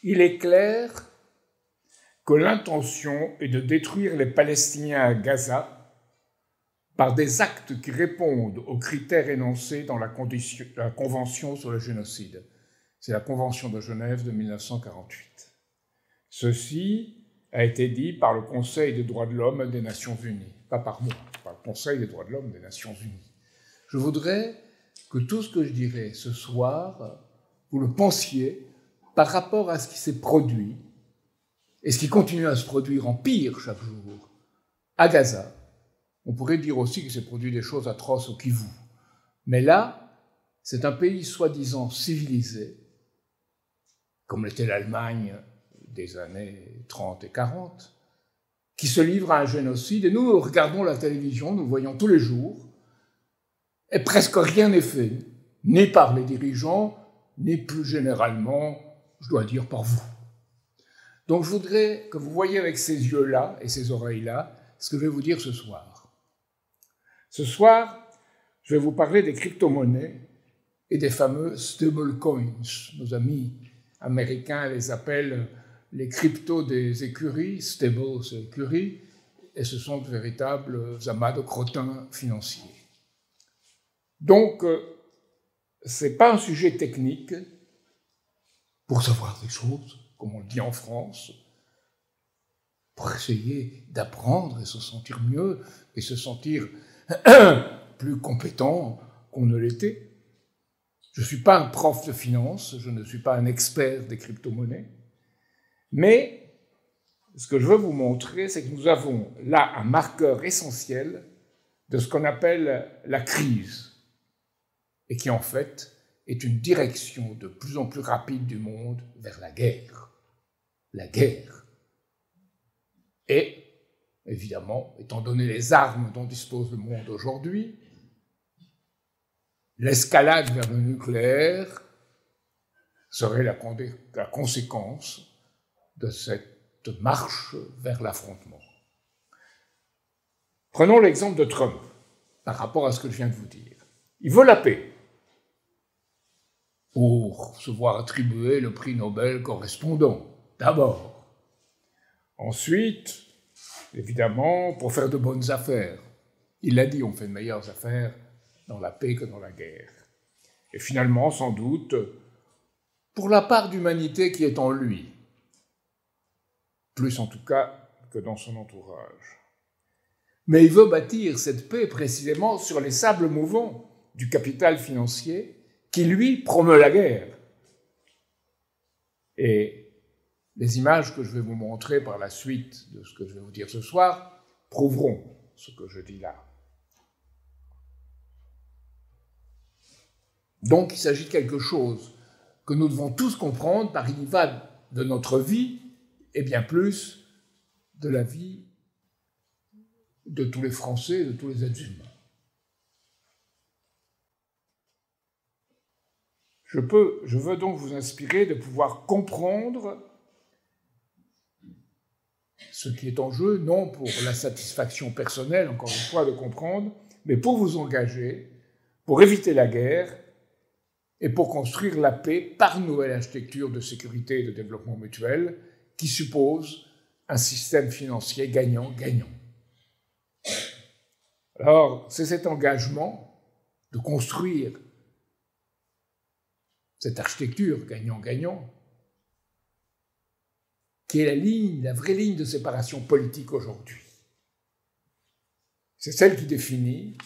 Il est clair que l'intention est de détruire les Palestiniens à Gaza par des actes qui répondent aux critères énoncés dans la Convention sur le génocide. C'est la Convention de Genève de 1948. Ceci a été dit par le Conseil des droits de l'homme des Nations Unies, pas par moi, par le Conseil des droits de l'homme des Nations Unies. Je voudrais que tout ce que je dirai ce soir, vous le pensiez par rapport à ce qui s'est produit et ce qui continue à se produire en pire chaque jour à Gaza. On pourrait dire aussi qu'il s'est produit des choses atroces au Kivu. Mais là, c'est un pays soi-disant civilisé, comme l'était l'Allemagne des années 30 et 40, qui se livre à un génocide. Et nous regardons la télévision, nous le voyons tous les jours, et presque rien n'est fait, ni par les dirigeants, ni plus généralement, je dois dire, par vous. Donc je voudrais que vous voyiez avec ces yeux-là et ces oreilles-là ce que je vais vous dire ce soir. Ce soir, je vais vous parler des crypto-monnaies et des fameux stablecoins. Nos amis américains les appellent les cryptos des écuries. Stable, c'est écurie, et ce sont de véritables amas de crottins financiers. Donc, ce n'est pas un sujet technique pour savoir des choses, comme on le dit en France, pour essayer d'apprendre et se sentir mieux et se sentir plus compétent qu'on ne l'était. Je ne suis pas un prof de finance, je ne suis pas un expert des crypto-monnaies, mais ce que je veux vous montrer, c'est que nous avons là un marqueur essentiel de ce qu'on appelle la crise, et qui en fait est une direction de plus en plus rapide du monde vers la guerre. La guerre. Et, évidemment, étant donné les armes dont dispose le monde aujourd'hui, l'escalade vers le nucléaire serait la conséquence de cette marche vers l'affrontement. Prenons l'exemple de Trump, par rapport à ce que je viens de vous dire. Il veut la paix pour se voir attribuer le prix Nobel correspondant, d'abord. Ensuite, évidemment, pour faire de bonnes affaires. Il l'a dit, on fait de meilleures affaires dans la paix que dans la guerre. Et finalement, sans doute, pour la part d'humanité qui est en lui, plus en tout cas que dans son entourage. Mais il veut bâtir cette paix précisément sur les sables mouvants du capital financier qui, lui, promeut la guerre. Et les images que je vais vous montrer par la suite de ce que je vais vous dire ce soir prouveront ce que je dis là. Donc, il s'agit de quelque chose que nous devons tous comprendre, car il y va de notre vie, et bien plus de la vie de tous les Français, de tous les êtres humains. Je veux donc vous inspirer de pouvoir comprendre ce qui est en jeu, non pour la satisfaction personnelle, encore une fois, de comprendre, mais pour vous engager, pour éviter la guerre et pour construire la paix par une nouvelle architecture de sécurité et de développement mutuel qui suppose un système financier gagnant-gagnant. Alors, c'est cet engagement de construire cette architecture gagnant-gagnant qui est la vraie ligne de séparation politique aujourd'hui. C'est celle qui définit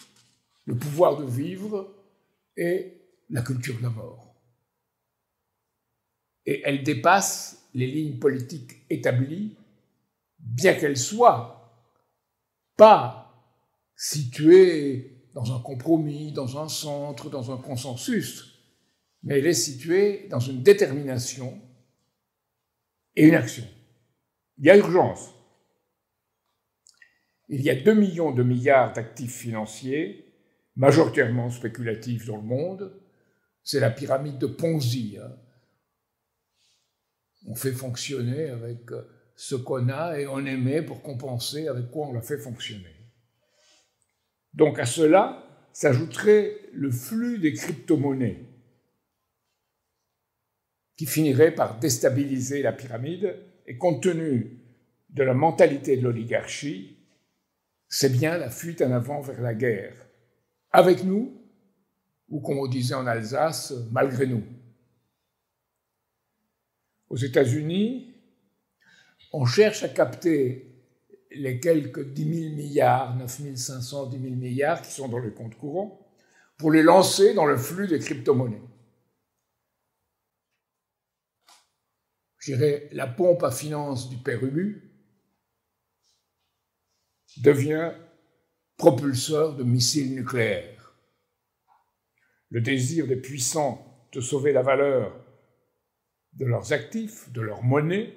le pouvoir de vivre et la culture de la mort. Et elle dépasse les lignes politiques établies, bien qu'elles soient pas situées dans un compromis, dans un centre, dans un consensus, mais elle est située dans une détermination et une action. Il y a urgence. Il y a 2 millions de milliards d'actifs financiers, majoritairement spéculatifs dans le monde. C'est la pyramide de Ponzi. On fait fonctionner avec ce qu'on a et on émet pour compenser avec quoi on l'a fait fonctionner. Donc à cela s'ajouterait le flux des crypto-monnaies, qui finirait par déstabiliser la pyramide. Et compte tenu de la mentalité de l'oligarchie, c'est bien la fuite en avant vers la guerre. Avec nous, ou comme on disait en Alsace, malgré nous. Aux États-Unis, on cherche à capter les quelques 10 000 milliards, 9 500, 10 000 milliards qui sont dans le compte courant, pour les lancer dans le flux des crypto-monnaies. Je dirais, la pompe à finances du père Ubu devient propulseur de missiles nucléaires. Le désir des puissants de sauver la valeur de leurs actifs, de leur monnaie,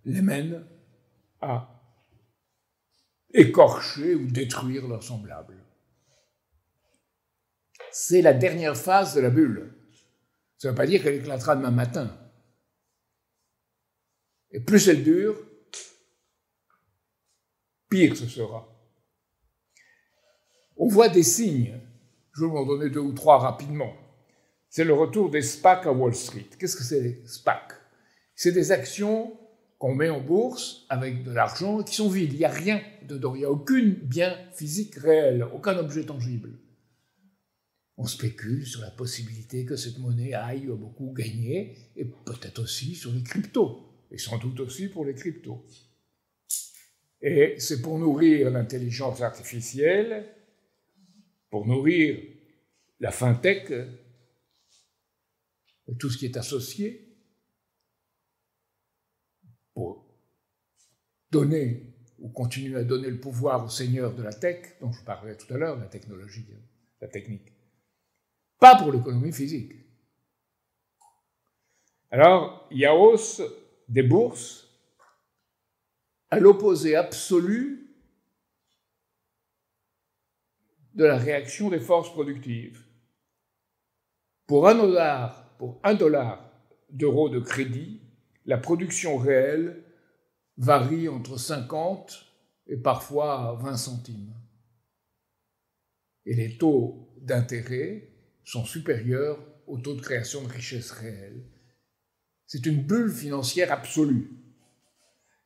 les mène à écorcher ou détruire leurs semblables. C'est la dernière phase de la bulle. Ça ne veut pas dire qu'elle éclatera demain matin. Et plus elle dure, pire ce sera. On voit des signes, je vais vous en donner 2 ou 3 rapidement. C'est le retour des SPAC à Wall Street. Qu'est-ce que c'est les SPAC? C'est des actions qu'on met en bourse avec de l'argent qui sont vides. Il n'y a rien dedans, il n'y a aucun bien physique réel, aucun objet tangible. On spécule sur la possibilité que cette monnaie aille beaucoup gagner, et peut-être aussi sur les cryptos, et sans doute aussi pour les cryptos. Et c'est pour nourrir l'intelligence artificielle, pour nourrir la fintech, et tout ce qui est associé, pour donner ou continuer à donner le pouvoir aux seigneurs de la tech, dont je parlais tout à l'heure, la technologie, la technique. Pas pour l'économie physique. Alors, il y a hausse des bourses à l'opposé absolu de la réaction des forces productives. Pour $1 d'euros de crédit, la production réelle varie entre 50 et parfois 20 centimes. Et les taux d'intérêt sont supérieurs au taux de création de richesse réelle. C'est une bulle financière absolue.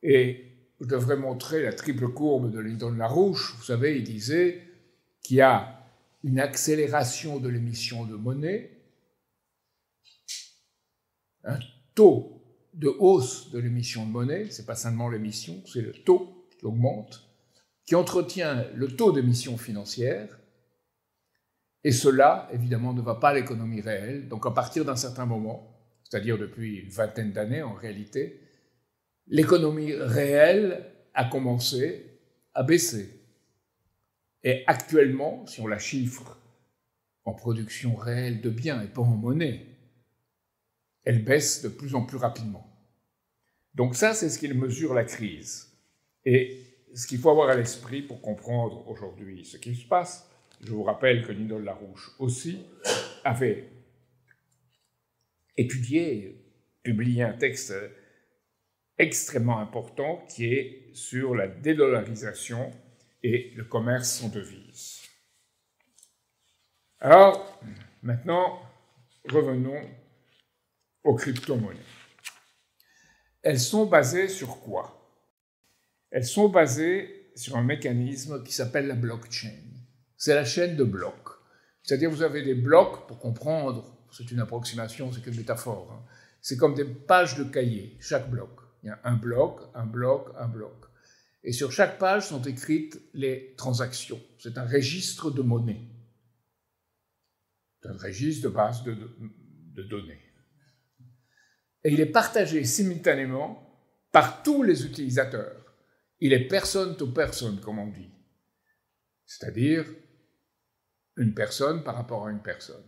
Et je devrais montrer la triple courbe de Lyndon LaRouche. Vous savez, il disait qu'il y a une accélération de l'émission de monnaie, un taux de hausse de l'émission de monnaie, ce n'est pas seulement l'émission, c'est le taux qui augmente, qui entretient le taux d'émission financière, et cela, évidemment, ne va pas à l'économie réelle. Donc à partir d'un certain moment, c'est-à-dire depuis une vingtaine d'années en réalité, l'économie réelle a commencé à baisser. Et actuellement, si on la chiffre en production réelle de biens et pas en monnaie, elle baisse de plus en plus rapidement. Donc ça, c'est ce qui mesure la crise. Et ce qu'il faut avoir à l'esprit pour comprendre aujourd'hui ce qui se passe, je vous rappelle que Lyndon LaRouche aussi avait étudié, publié un texte extrêmement important qui est sur la dédollarisation et le commerce en devises. Alors, maintenant, revenons aux crypto-monnaies. Elles sont basées sur quoi? Elles sont basées sur un mécanisme qui s'appelle la blockchain. C'est la chaîne de blocs. C'est-à-dire vous avez des blocs, pour comprendre, c'est une approximation, c'est qu'une métaphore, hein. C'est comme des pages de cahier, chaque bloc. Il y a un bloc, un bloc, un bloc. Et sur chaque page sont écrites les transactions. C'est un registre de monnaie. C'est un registre de base de données. Et il est partagé simultanément par tous les utilisateurs. Il est person to person, comme on dit. C'est-à-dire une personne par rapport à une personne.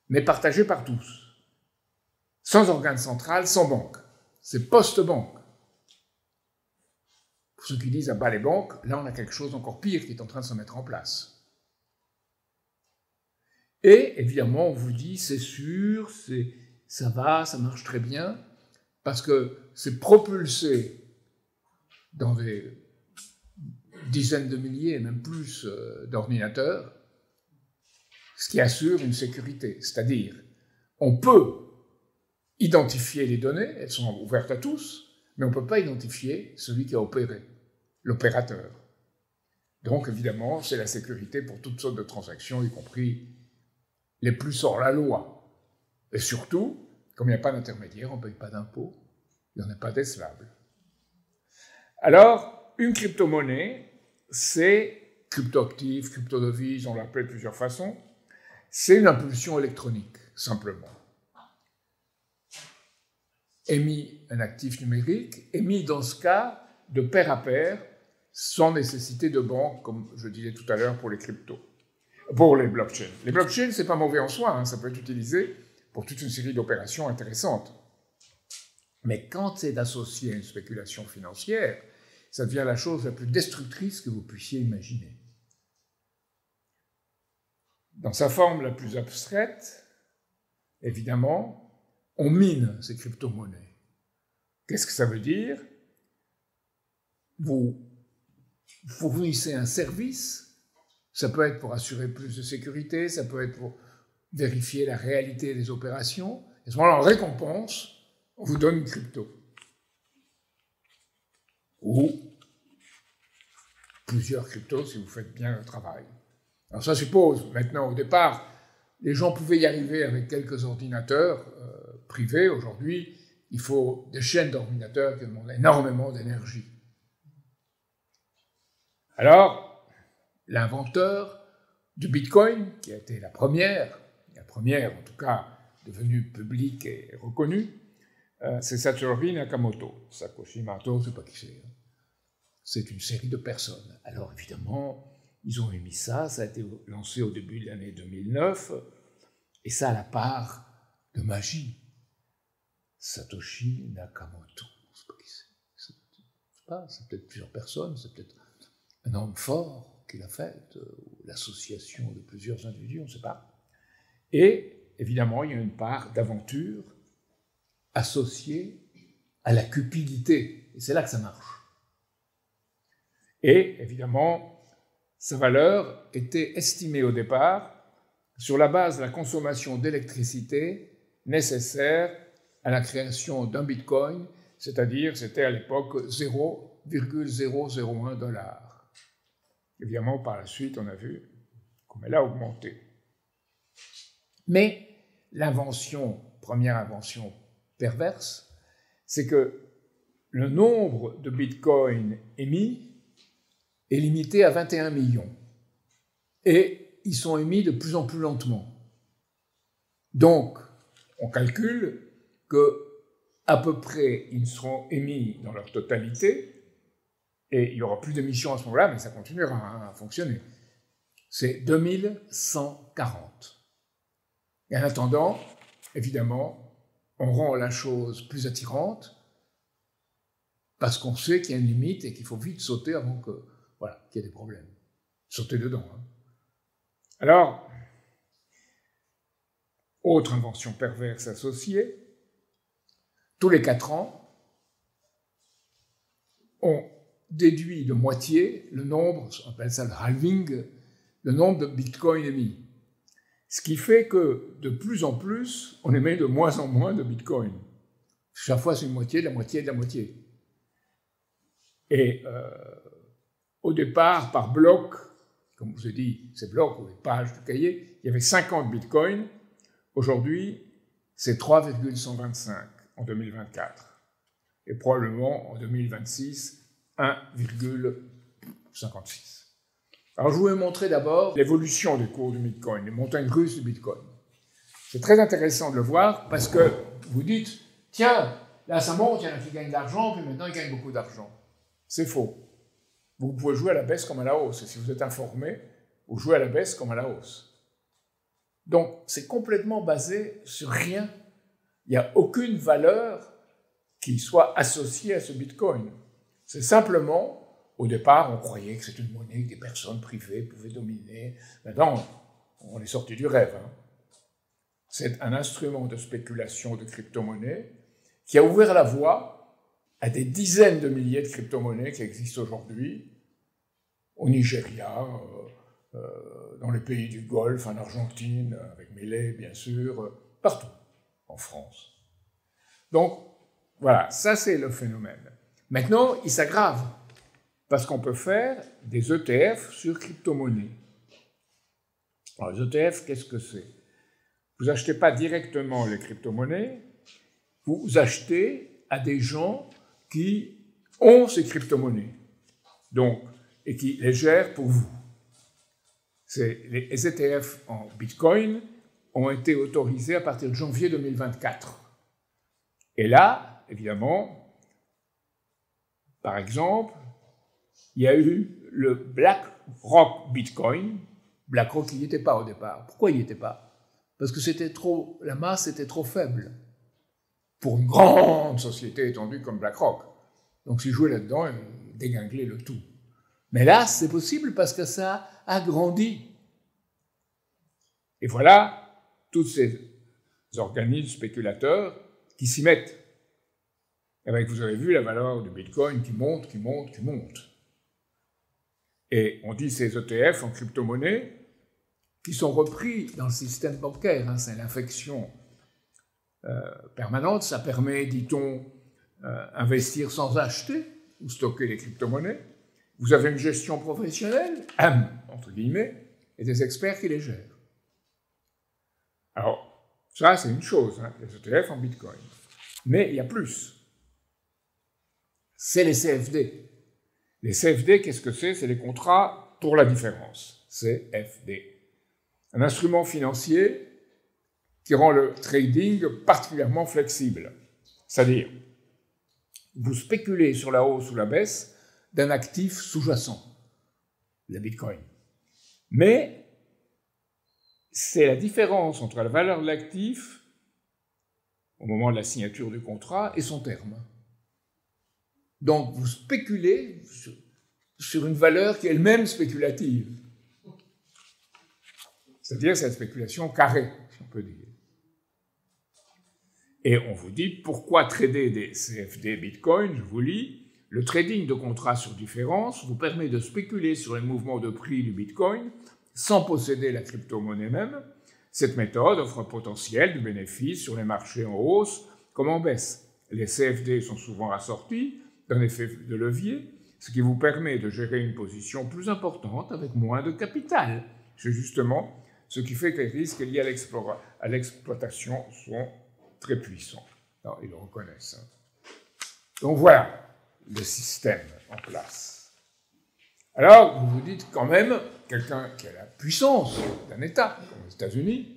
Mais partagé par tous. Sans organe central, sans banque. C'est post-banque. Pour ceux qui disent « ah bah les banques », là on a quelque chose d'encore pire qui est en train de se mettre en place. Et évidemment, on vous dit « c'est sûr, ça va, ça marche très bien », parce que c'est propulsé dans des dizaines de milliers, même plus, d'ordinateurs. ce qui assure une sécurité. C'est-à-dire, on peut identifier les données, elles sont ouvertes à tous, mais on ne peut pas identifier celui qui a opéré, l'opérateur. Donc, évidemment, c'est la sécurité pour toutes sortes de transactions, y compris les plus hors la loi. Et surtout, comme il n'y a pas d'intermédiaire, on ne paye pas d'impôts, il n'y en a pas d'esclaves. Alors, une crypto-monnaie, c'est crypto-actif, crypto-devise, on l'appelle de plusieurs façons, c'est une impulsion électronique, simplement. Émis un actif numérique, émis dans ce cas de pair à pair, sans nécessité de banque, comme je disais tout à l'heure pour les cryptos, pour les blockchains. Les blockchains, c'est pas mauvais en soi, hein, ça peut être utilisé pour toute une série d'opérations intéressantes. Mais quand c'est associé à une spéculation financière, ça devient la chose la plus destructrice que vous puissiez imaginer. Dans sa forme la plus abstraite, évidemment, on mine ces crypto-monnaies. Qu'est-ce que ça veut dire? Vous fournissez un service, ça peut être pour assurer plus de sécurité, ça peut être pour vérifier la réalité des opérations, et à ce moment-là, en récompense, on vous donne une crypto. Ou plusieurs cryptos si vous faites bien le travail. Alors ça suppose, maintenant, au départ, les gens pouvaient y arriver avec quelques ordinateurs privés. Aujourd'hui, il faut des chaînes d'ordinateurs qui demandent énormément d'énergie. Alors, l'inventeur du Bitcoin, qui a été la première en tout cas devenue publique et reconnue, c'est Satoshi Nakamoto. Satoshi Nakamoto, je ne sais pas qui c'est. C'est une série de personnes. Alors évidemment, ils ont émis ça a été lancé au début de l'année 2009, et ça a la part de magie. Satoshi Nakamoto, je ne sais pas qui c'est. C'est peut-être plusieurs personnes, c'est peut-être un homme fort qui l'a fait, ou l'association de plusieurs individus, on ne sait pas. Et évidemment, il y a une part d'aventure associée à la cupidité, et c'est là que ça marche. Et évidemment, sa valeur était estimée au départ sur la base de la consommation d'électricité nécessaire à la création d'un bitcoin, c'est-à-dire c'était à l'époque 0,001 $. Évidemment, par la suite, on a vu comme elle a augmenté. Mais première invention perverse, c'est que le nombre de bitcoins émis est limité à 21 millions. Et ils sont émis de plus en plus lentement. Donc, on calcule qu'à peu près, ils seront émis dans leur totalité, et il n'y aura plus d'émissions à ce moment-là, mais ça continuera à fonctionner. C'est 2140. Et en attendant, évidemment, on rend la chose plus attirante, parce qu'on sait qu'il y a une limite et qu'il faut vite sauter avant qu'il y ait des problèmes. Sauter dedans. Hein. Alors, autre invention perverse associée, tous les 4 ans, on déduit de moitié le nombre, on appelle ça le halving, le nombre de bitcoins émis. Ce qui fait que, de plus en plus, on émet de moins en moins de bitcoins. Chaque fois, c'est une moitié, de la moitié, de la moitié. Et au départ, par bloc, comme je vous ai dit, ces blocs ou les pages du cahier, il y avait 50 bitcoins. Aujourd'hui, c'est 3,125 en 2024. Et probablement, en 2026, 1,56. Alors, je vous vais montrer d'abord l'évolution des cours du Bitcoin, les montagnes russes du Bitcoin. C'est très intéressant de le voir parce que vous dites, tiens, là ça monte, il y en a qui gagnent de l'argent, puis maintenant ils gagnent beaucoup d'argent. C'est faux. Vous pouvez jouer à la baisse comme à la hausse. Et si vous êtes informé, vous jouez à la baisse comme à la hausse. Donc, c'est complètement basé sur rien. Il n'y a aucune valeur qui soit associée à ce Bitcoin. C'est simplement, au départ, on croyait que c'était une monnaie que des personnes privées pouvaient dominer. Maintenant, on est sorti du rêve. Hein. C'est un instrument de spéculation de crypto-monnaies qui a ouvert la voie à des dizaines de milliers de crypto-monnaies qui existent aujourd'hui, au Nigeria, dans les pays du Golfe, en Argentine, avec Milei, bien sûr, partout en France. Donc, voilà, ça c'est le phénomène. Maintenant, il s'aggrave, parce qu'on peut faire des ETF sur crypto-monnaies. Alors, les ETF, qu'est-ce que c'est? Vous n'achetez pas directement les crypto-monnaies, vous achetez à des gens qui ont ces crypto-monnaies, donc, et qui les gèrent pour vous. Les ETF en Bitcoin ont été autorisés à partir de janvier 2024. Et là, évidemment, par exemple, il y a eu le BlackRock Bitcoin. BlackRock, il n'y était pas au départ. Pourquoi il n'y était pas? Parce que la masse était trop faible pour une grande société étendue comme BlackRock. Donc s'ils jouaient là-dedans, ils déginglaient le tout. Mais là, c'est possible parce que ça a grandi. Et voilà tous ces organismes spéculateurs qui s'y mettent. Et vous avez vu la valeur du Bitcoin qui monte, qui monte, qui monte. Et on dit ces ETF en crypto-monnaie qui sont repris dans le système bancaire. Hein, c'est l'infection permanente. Ça permet, dit-on, investir sans acheter ou stocker les crypto-monnaies. Vous avez une gestion professionnelle, entre guillemets, et des experts qui les gèrent. Alors, ça, c'est une chose, hein, les ETF en Bitcoin. Mais il y a plus. C'est les CFD. Les CFD, qu'est-ce que c'est? C'est les contrats pour la différence. CFD. Un instrument financier qui rend le trading particulièrement flexible. C'est-à-dire, vous spéculez sur la hausse ou la baisse d'un actif sous-jacent, le Bitcoin. Mais c'est la différence entre la valeur de l'actif au moment de la signature du contrat et son terme. Donc vous spéculez sur une valeur qui est elle-même spéculative. C'est-à-dire cette spéculation carrée, si on peut dire. Et on vous dit pourquoi trader des CFD Bitcoin, je vous lis. Le trading de contrats sur différence vous permet de spéculer sur les mouvements de prix du Bitcoin sans posséder la crypto-monnaie même. Cette méthode offre un potentiel de bénéfice sur les marchés en hausse comme en baisse. Les CFD sont souvent assortis d'un effet de levier, ce qui vous permet de gérer une position plus importante avec moins de capital. C'est justement ce qui fait que les risques liés à l'exploitation sont très puissants. Alors, ils le reconnaissent. Donc voilà le système en place. Alors, vous vous dites quand même, quelqu'un qui a la puissance d'un État, comme les États-Unis,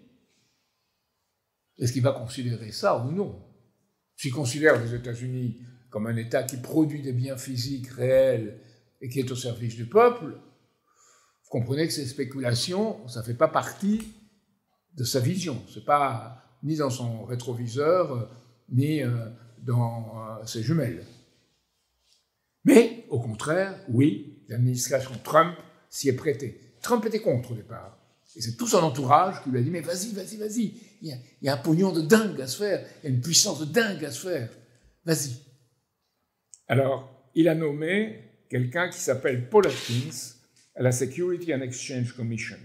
est-ce qu'il va considérer ça ou non? S'il considère les États-Unis comme un État qui produit des biens physiques réels et qui est au service du peuple, vous comprenez que ces spéculations, ça ne fait pas partie de sa vision. Ce n'est pas ni dans son rétroviseur, ni dans ses jumelles. Mais, au contraire, oui, l'administration Trump s'y est prêtée. Trump était contre au départ. Et c'est tout son entourage qui lui a dit « Mais vas-y, vas-y, vas-y, il y a un pognon de dingue à se faire, il y a une puissance de dingue à se faire, vas-y ». Alors, il a nommé quelqu'un qui s'appelle Paul Atkins à la Security and Exchange Commission.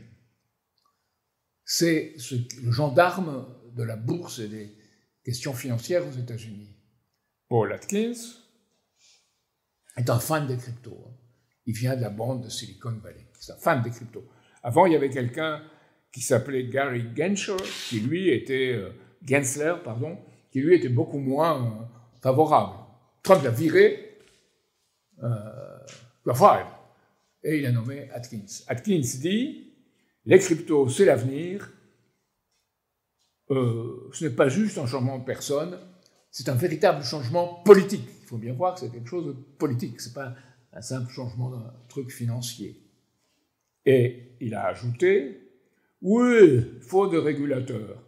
C'est le gendarme de la bourse et des questions financières aux États-Unis. Paul Atkins est un fan des cryptos. Il vient de la bande de Silicon Valley. C'est un fan des cryptos. Avant, il y avait quelqu'un qui s'appelait Gary Gensler, qui lui était beaucoup moins favorable. Trump l'a viré, et il a nommé Atkins. Atkins dit, les cryptos, c'est l'avenir. Ce n'est pas juste un changement de personne, c'est un véritable changement politique. Il faut bien voir que c'est quelque chose de politique, ce n'est pas un simple changement d'un truc financier. Et il a ajouté, oui, il faut des régulateurs,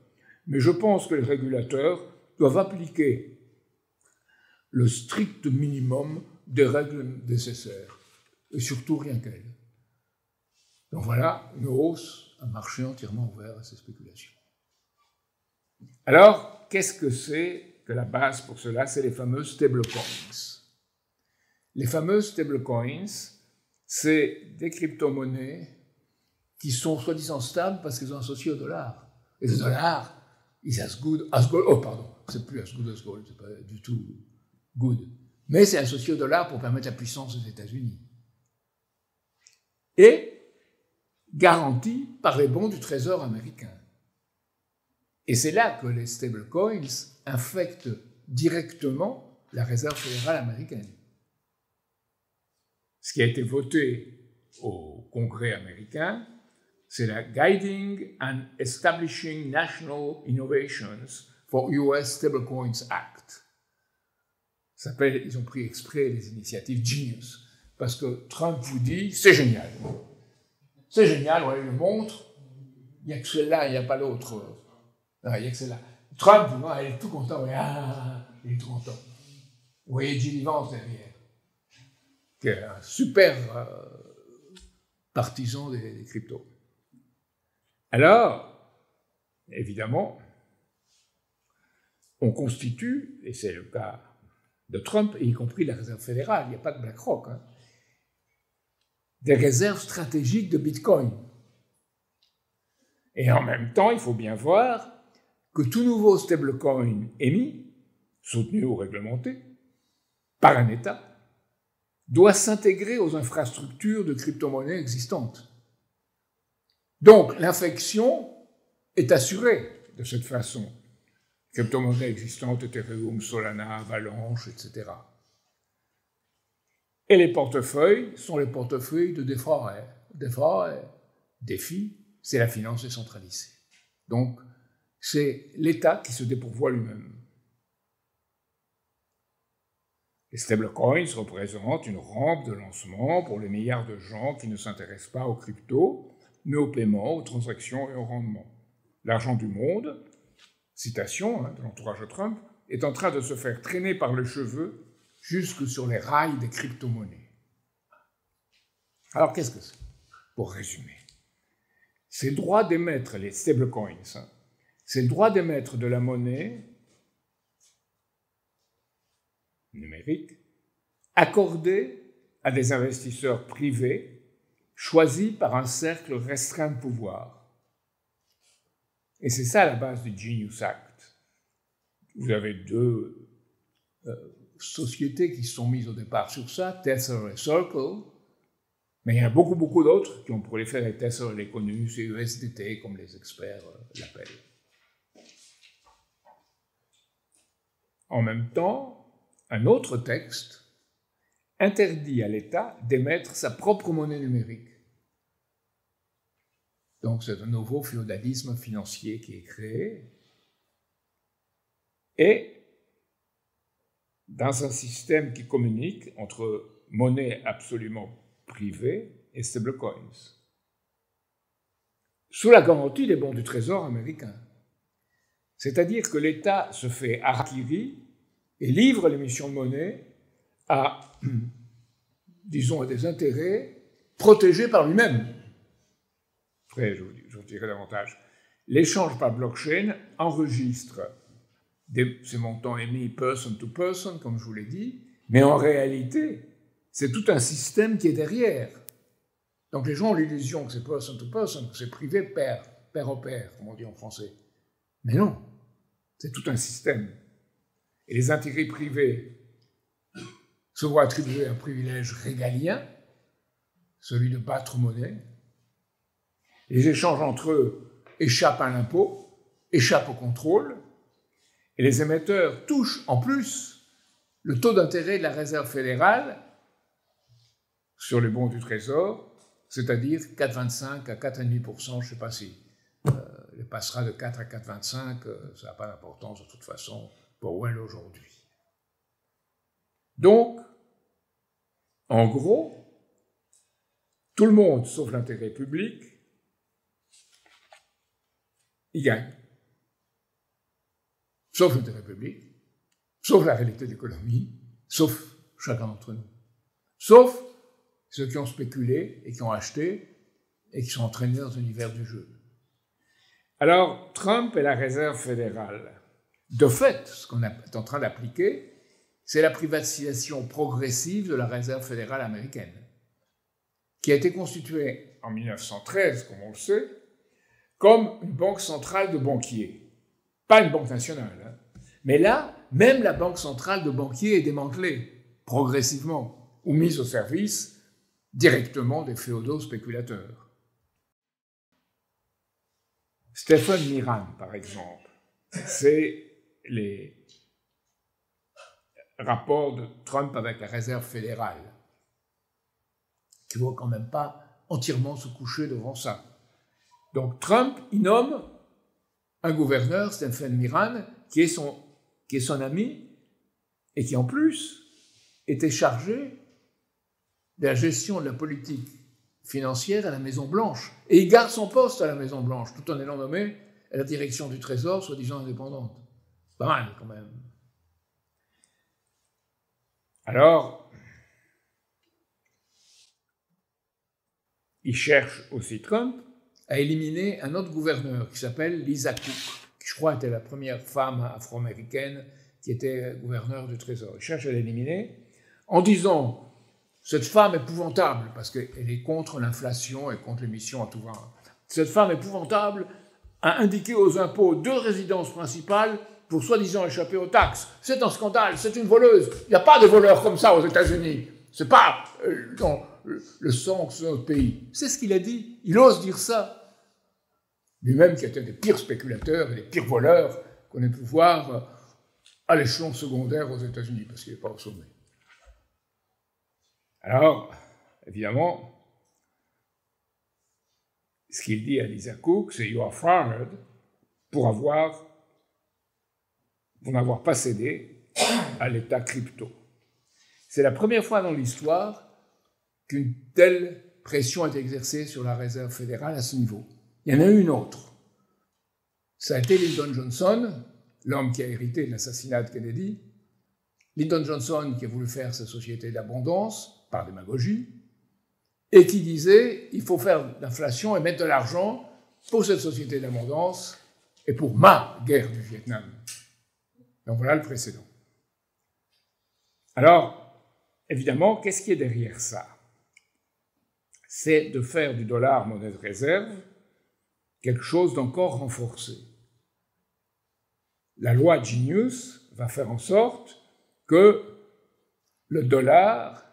mais je pense que les régulateurs doivent appliquer le strict minimum des règles nécessaires, et surtout rien qu'elles. Donc voilà, une hausse, un marché entièrement ouvert à ces spéculations. Alors, qu'est-ce que c'est que la base pour cela? C'est les fameux stablecoins. Les fameux stablecoins, c'est des crypto-monnaies qui sont soi-disant stables parce qu'ils sont associés au dollar. Et le dollar is as good as gold. Oh, pardon, c'est plus as good as gold, c'est pas du tout good. Mais c'est associé au dollar pour permettre la puissance des États-Unis. Et garanti par les bons du Trésor américain. Et c'est là que les stablecoins infectent directement la Réserve fédérale américaine. Ce qui a été voté au Congrès américain, c'est la Guiding and Establishing National Innovations for US Stablecoins Act. Ça s'appelle, ils ont pris exprès les initiatives Genius, parce que Trump vous dit, c'est génial. C'est génial, on le montre, il n'y a que celle-là, il n'y a pas l'autre. Non, il n'y a que celle-là. Trump, non, il est tout content, il est tout content. Vous voyez J.D. Vance derrière, qui est un super partisan des cryptos. Alors, évidemment, on constitue, et c'est le cas de Trump, y compris la Réserve fédérale, il n'y a pas de BlackRock, hein, des réserves stratégiques de Bitcoin. Et en même temps, il faut bien voir que tout nouveau stablecoin émis, soutenu ou réglementé, par un État, doit s'intégrer aux infrastructures de crypto-monnaies existantes. Donc, l'infection est assurée de cette façon. Crypto-monnaies existantes, Ethereum, Solana, Avalanche, etc. Et les portefeuilles sont les portefeuilles de DeFi. DeFi, c'est la finance décentralisée. Donc, c'est l'État qui se dépourvoie lui-même. Les stablecoins représentent une rampe de lancement pour les milliards de gens qui ne s'intéressent pas aux cryptos, mais aux paiements, aux transactions et au rendement. L'argent du monde, citation de l'entourage de Trump, est en train de se faire traîner par les cheveux jusque sur les rails des crypto-monnaies. Alors, qu'est-ce que c'est? Pour résumer, c'est le droit d'émettre les stablecoins, c'est le droit d'émettre de la monnaie numérique accordée à des investisseurs privés choisis par un cercle restreint de pouvoir. Et c'est ça la base du Genius Act. Vous avez deux sociétés qui se sont mises au départ sur ça, Tether et Circle, mais il y en a beaucoup d'autres qui ont pour les faire, et Tether, elle est connue, c'est USDT, comme les experts l'appellent. En même temps, un autre texte interdit à l'État d'émettre sa propre monnaie numérique. Donc c'est un nouveau féodalisme financier qui est créé. Et dans un système qui communique entre monnaie absolument privée et stablecoins, sous la garantie des bons du Trésor américain. C'est-à-dire que l'État se fait harakiri et livre l'émission de monnaie à, disons, à des intérêts protégés par lui-même. Après, je vous dirai davantage. L'échange par blockchain enregistre ces montants émis person to person, comme je vous l'ai dit, mais en réalité, c'est tout un système qui est derrière. Donc les gens ont l'illusion que c'est person to person, que c'est privé pair au pair, comme on dit en français. Mais non, c'est tout un système. Et les intérêts privés se voient attribuer un privilège régalien, celui de battre monnaie. Les échanges entre eux échappent à l'impôt, échappent au contrôle, et les émetteurs touchent en plus le taux d'intérêt de la Réserve fédérale sur les bons du Trésor, c'est-à-dire 4,25 à 4,5%, je ne sais pas si il passera de 4 à 4,25, ça n'a pas d'importance de toute façon pour où elle est aujourd'hui. Donc, en gros, tout le monde, sauf l'intérêt public, il gagne. Sauf l'intérêt public, sauf la réalité de l'économie, sauf chacun d'entre nous. Sauf ceux qui ont spéculé et qui ont acheté et qui sont entraînés dans l'univers du jeu. Alors, Trump et la Réserve fédérale, de fait, ce qu'on est en train d'appliquer, c'est la privatisation progressive de la Réserve fédérale américaine. qui a été constituée en 1913, comme on le sait, comme une banque centrale de banquiers. Pas une banque nationale. Hein. Mais là, même la banque centrale de banquiers est démantelée, progressivement, ou mise au service directement des féodaux spéculateurs. Stephen Miran, par exemple, c'est les rapports de Trump avec la Réserve fédérale, qui ne vont quand même pas entièrement se coucher devant ça. Donc Trump, il nomme un gouverneur, Stephen Miran, qui est son ami, et qui en plus était chargé de la gestion de la politique financière à la Maison-Blanche. Et il garde son poste à la Maison-Blanche, tout en étant nommé à la direction du Trésor, soi-disant indépendante. Pas mal, quand même. Alors, il cherche aussi Trump à éliminer un autre gouverneur qui s'appelle Lisa Cook, qui je crois était la première femme afro-américaine qui était gouverneure du Trésor. Il cherche à l'éliminer en disant « Cette femme épouvantable, parce qu'elle est contre l'inflation et contre l'émission à tout va. Cette femme épouvantable a indiqué aux impôts 2 résidences principales pour soi-disant échapper aux taxes. C'est un scandale, c'est une voleuse. Il n'y a pas de voleurs comme ça aux États-Unis. C'est pas dans le sang de notre pays. » C'est ce qu'il a dit. Il ose dire ça. Lui-même qui était des pires spéculateurs et des pires voleurs qu'on ait pu voir à l'échelon secondaire aux États-Unis, parce qu'il n'est pas au sommet. Alors, évidemment, ce qu'il dit à Lisa Cook, c'est « You are fired » pour n'avoir pas cédé à l'État crypto. C'est la première fois dans l'histoire qu'une telle pression est exercée sur la Réserve fédérale à ce niveau. Il y en a eu une autre. Ça a été Lyndon Johnson, l'homme qui a hérité de l'assassinat de Kennedy. Lyndon Johnson qui a voulu faire sa société d'abondance, par démagogie, et qui disait il faut faire de l'inflation et mettre de l'argent pour cette société d'abondance et pour ma guerre du Vietnam. Donc voilà le précédent. Alors, évidemment, qu'est-ce qui est derrière ça? C'est de faire du dollar monnaie de réserve quelque chose d'encore renforcé. La loi Genius va faire en sorte que le dollar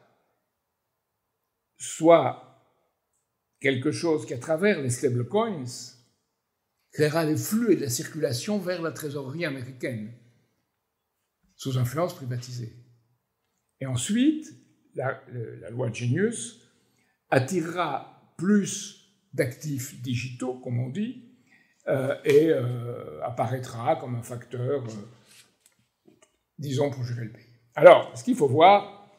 soit quelque chose qui, à travers les stablecoins, créera des flux et de la circulation vers la trésorerie américaine, sous influence privatisée. Et ensuite, la loi Genius attirera plus d'actifs digitaux, comme on dit, et apparaîtra comme un facteur, disons, pour gérer le pays. Alors, ce qu'il faut voir,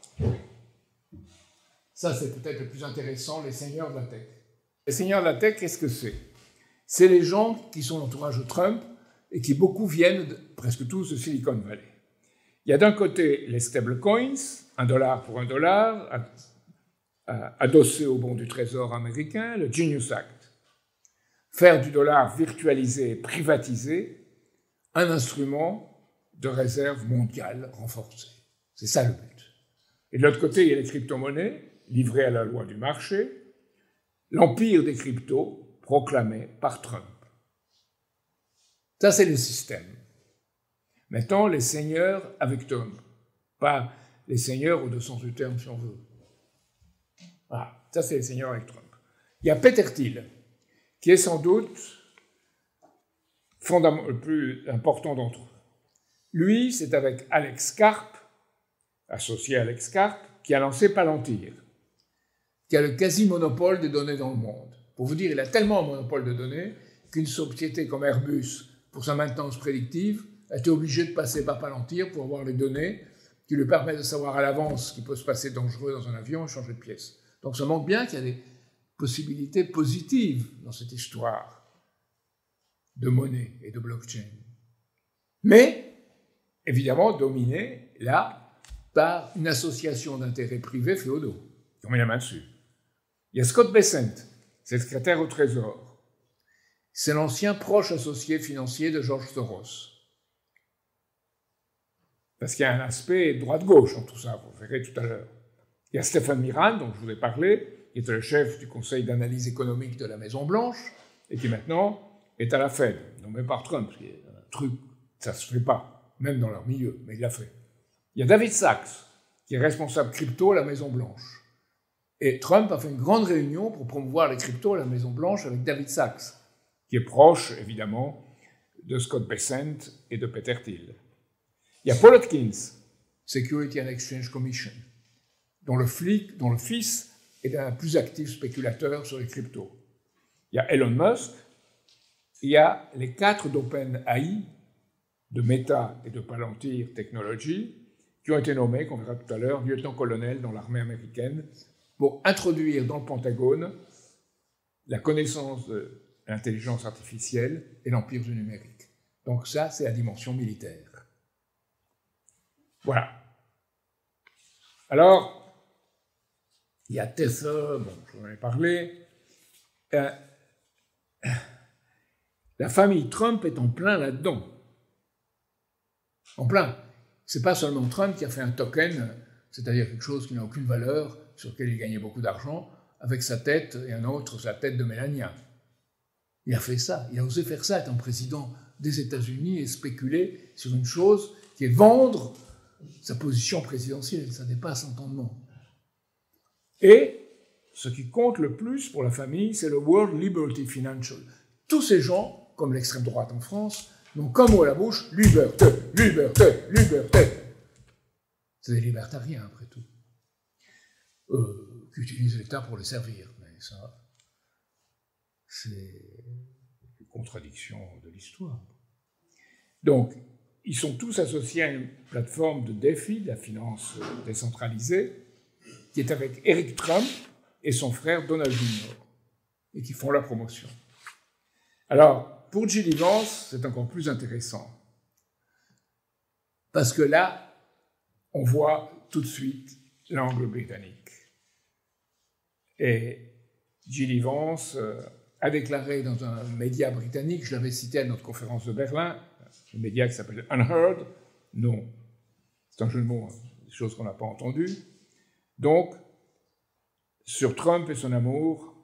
ça c'est peut-être le plus intéressant, les seigneurs de la tech. Les seigneurs de la tech, qu'est-ce que c'est? C'est les gens qui sont l'entourage de Trump et qui beaucoup viennent, presque tous, de Silicon Valley. Il y a d'un côté les stablecoins, $1 pour $1, adossé au bon du Trésor américain, le Genius Act. Faire du dollar virtualisé, privatisé, un instrument de réserve mondiale renforcé. C'est ça le but. Et de l'autre côté, il y a les crypto-monnaies, livrées à la loi du marché, l'empire des cryptos proclamé par Trump. Ça, c'est le système. Maintenant, les seigneurs avec Trump, pas les seigneurs au 200 du terme, si on veut. Voilà, ça, c'est les seigneurs avec Trump. Il y a Peter Thiel, qui est sans doute le plus important d'entre eux. Lui, c'est avec Alex Karp, associé à Alex Karp, qui a lancé Palantir, qui a le quasi-monopole des données dans le monde. Pour vous dire, il a tellement un monopole de données qu'une société comme Airbus, pour sa maintenance prédictive, a été obligée de passer par Palantir pour avoir les données qui lui permettent de savoir à l'avance ce qui peut se passer dangereux dans un avion et changer de pièce. Donc ça montre bien qu'il y a des possibilités positives dans cette histoire de monnaie et de blockchain. Mais, évidemment, dominé, là, par une association d'intérêts privés féodaux, qui ont mis la main dessus. Il y a Scott Bessent, c'est le secrétaire au Trésor. C'est l'ancien proche associé financier de George Soros. Parce qu'il y a un aspect droite-gauche en tout ça, vous verrez tout à l'heure. Il y a Stephen Miran, dont je vous ai parlé, qui était le chef du conseil d'analyse économique de la Maison-Blanche, et qui maintenant est à la Fed, nommé par Trump, ce qui est un truc, ça se fait pas, même dans leur milieu, mais il l'a fait. Il y a David Sachs, qui est responsable crypto à la Maison-Blanche. Et Trump a fait une grande réunion pour promouvoir les cryptos à la Maison-Blanche avec David Sachs, qui est proche, évidemment, de Scott Bessent et de Peter Thiel. Il y a Paul Atkins, Security and Exchange Commission, dont le fils est un plus actif spéculateur sur les cryptos. Il y a Elon Musk, il y a les 4 d'OpenAI, de Meta et de Palantir Technology, qui ont été nommés, qu'on verra tout à l'heure, lieutenant-colonel dans l'armée américaine, pour introduire dans le Pentagone la connaissance de l'intelligence artificielle et l'empire du numérique. Donc ça, c'est la dimension militaire. Voilà. Alors, il y a Tether, bon, j'en ai parlé. La famille Trump est en plein là-dedans. En plein. C'est pas seulement Trump qui a fait un token, c'est-à-dire quelque chose qui n'a aucune valeur, sur lequel il gagnait beaucoup d'argent, avec sa tête et un autre, sa tête de Mélania. Il a fait ça, il a osé faire ça, étant président des États-Unis, et spéculer sur une chose qui est vendre sa position présidentielle. Ça dépasse l'entendement. Et ce qui compte le plus pour la famille, c'est le World Liberty Financial. Tous ces gens, comme l'extrême droite en France, n'ont qu'un mot à la bouche: liberté, liberté, liberté. C'est des libertariens, après tout, qui utilisent l'État pour les servir. Mais ça, c'est une contradiction de l'histoire. Donc, ils sont tous associés à une plateforme de DeFi, de la finance décentralisée, qui est avec Eric Trump et son frère Donald Jr., et qui font la promotion. Alors, pour J.D. Vance, c'est encore plus intéressant. Parce que là, on voit tout de suite l'angle britannique. Et J.D. Vance a déclaré dans un média britannique, je l'avais cité à notre conférence de Berlin, un média qui s'appelle Unheard, non, c'est un jeu de mots, des choses qu'on n'a pas entendues. Donc, sur Trump et son amour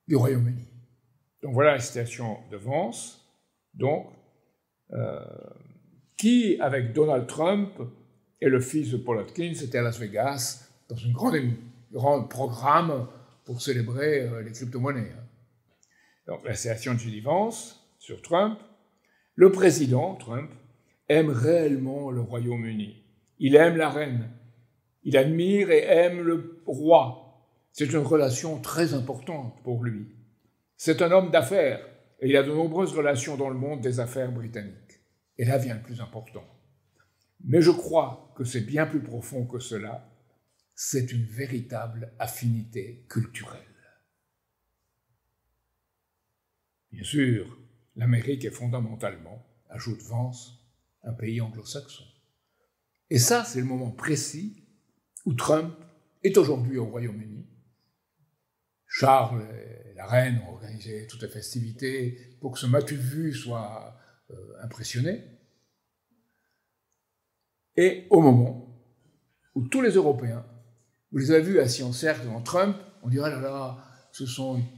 du Royaume-Uni. Donc voilà la citation de Vance, donc, qui, avec Donald Trump et le fils de Paul Atkins, était à Las Vegas dans un grand programme pour célébrer les crypto-monnaies. Donc la citation de J.D. Vance sur Trump: le président, Trump, aime réellement le Royaume-Uni. Il aime la reine. Il admire et aime le roi. C'est une relation très importante pour lui. C'est un homme d'affaires et il a de nombreuses relations dans le monde des affaires britanniques. Et là vient le plus important. Mais je crois que c'est bien plus profond que cela. C'est une véritable affinité culturelle. Bien sûr, l'Amérique est fondamentalement, ajoute Vance, un pays anglo-saxon. Et ça, c'est le moment précis où Trump est aujourd'hui au Royaume-Uni. Charles et la reine ont organisé toutes les festivités pour que ce m'as-tu vu soit impressionné. Et au moment où tous les Européens, vous les avez vus assis en cercle devant Trump, on dirait: ah là là,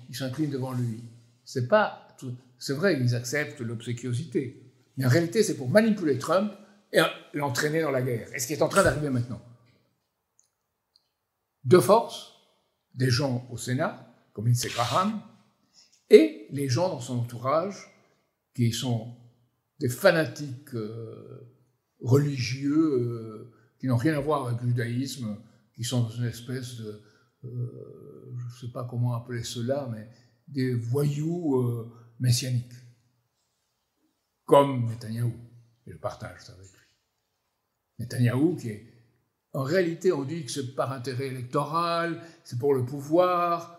ils s'inclinent devant lui. C'est vrai qu'ils acceptent l'obséquiosité, mais en réalité, c'est pour manipuler Trump et l'entraîner dans la guerre. Et ce qui est en train d'arriver maintenant. De force, des gens au Sénat, comme Lindsey Graham, et les gens dans son entourage, qui sont des fanatiques religieux, qui n'ont rien à voir avec le judaïsme, qui sont dans une espèce de, je ne sais pas comment appeler cela, mais des voyous messianiques, comme Netanyahou, et je partage ça avec lui. Netanyahou, qui est, en réalité, on dit que c'est par intérêt électoral, c'est pour le pouvoir,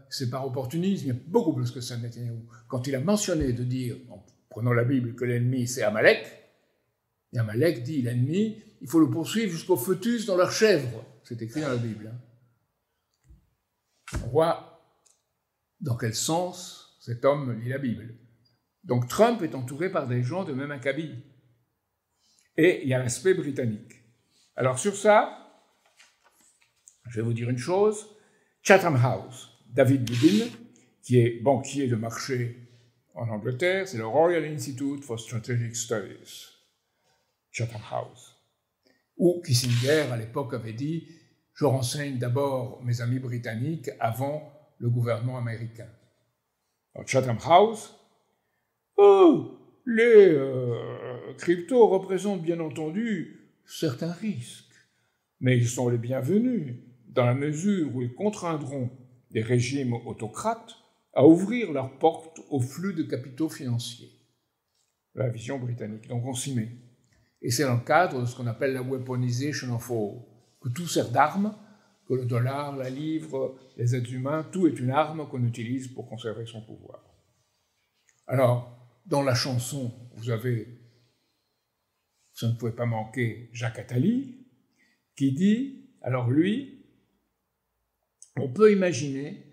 c'est par opportunisme, il y a beaucoup plus que ça, Netanyahou. Quand il a mentionné de dire, en prenant la Bible, que l'ennemi c'est Amalek, et Amalek dit: l'ennemi, il faut le poursuivre jusqu'au fœtus dans leur chèvre. C'est écrit dans la Bible. On voit dans quel sens cet homme lit la Bible. Donc Trump est entouré par des gens de même acabit. Et il y a l'aspect britannique. Alors sur ça, Je vais vous dire une chose, Chatham House, David Goodin, qui est banquier de marché en Angleterre, c'est le Royal Institute for Strategic Studies, Chatham House, où Kissinger, à l'époque, avait dit « Je renseigne d'abord mes amis britanniques avant le gouvernement américain ». Alors, Chatham House, les cryptos représentent bien entendu certains risques, mais ils sont les bienvenus dans la mesure où ils contraindront des régimes autocrates à ouvrir leurs portes au flux de capitaux financiers. La vision britannique. Donc on s'y met. Et c'est dans le cadre de ce qu'on appelle la weaponization of all, que tout sert d'arme, que le dollar, la livre, les êtres humains, tout est une arme qu'on utilise pour conserver son pouvoir. Alors, dans la chanson, vous avez, ça ne pouvait pas manquer, Jacques Attali, qui dit, alors lui, on peut imaginer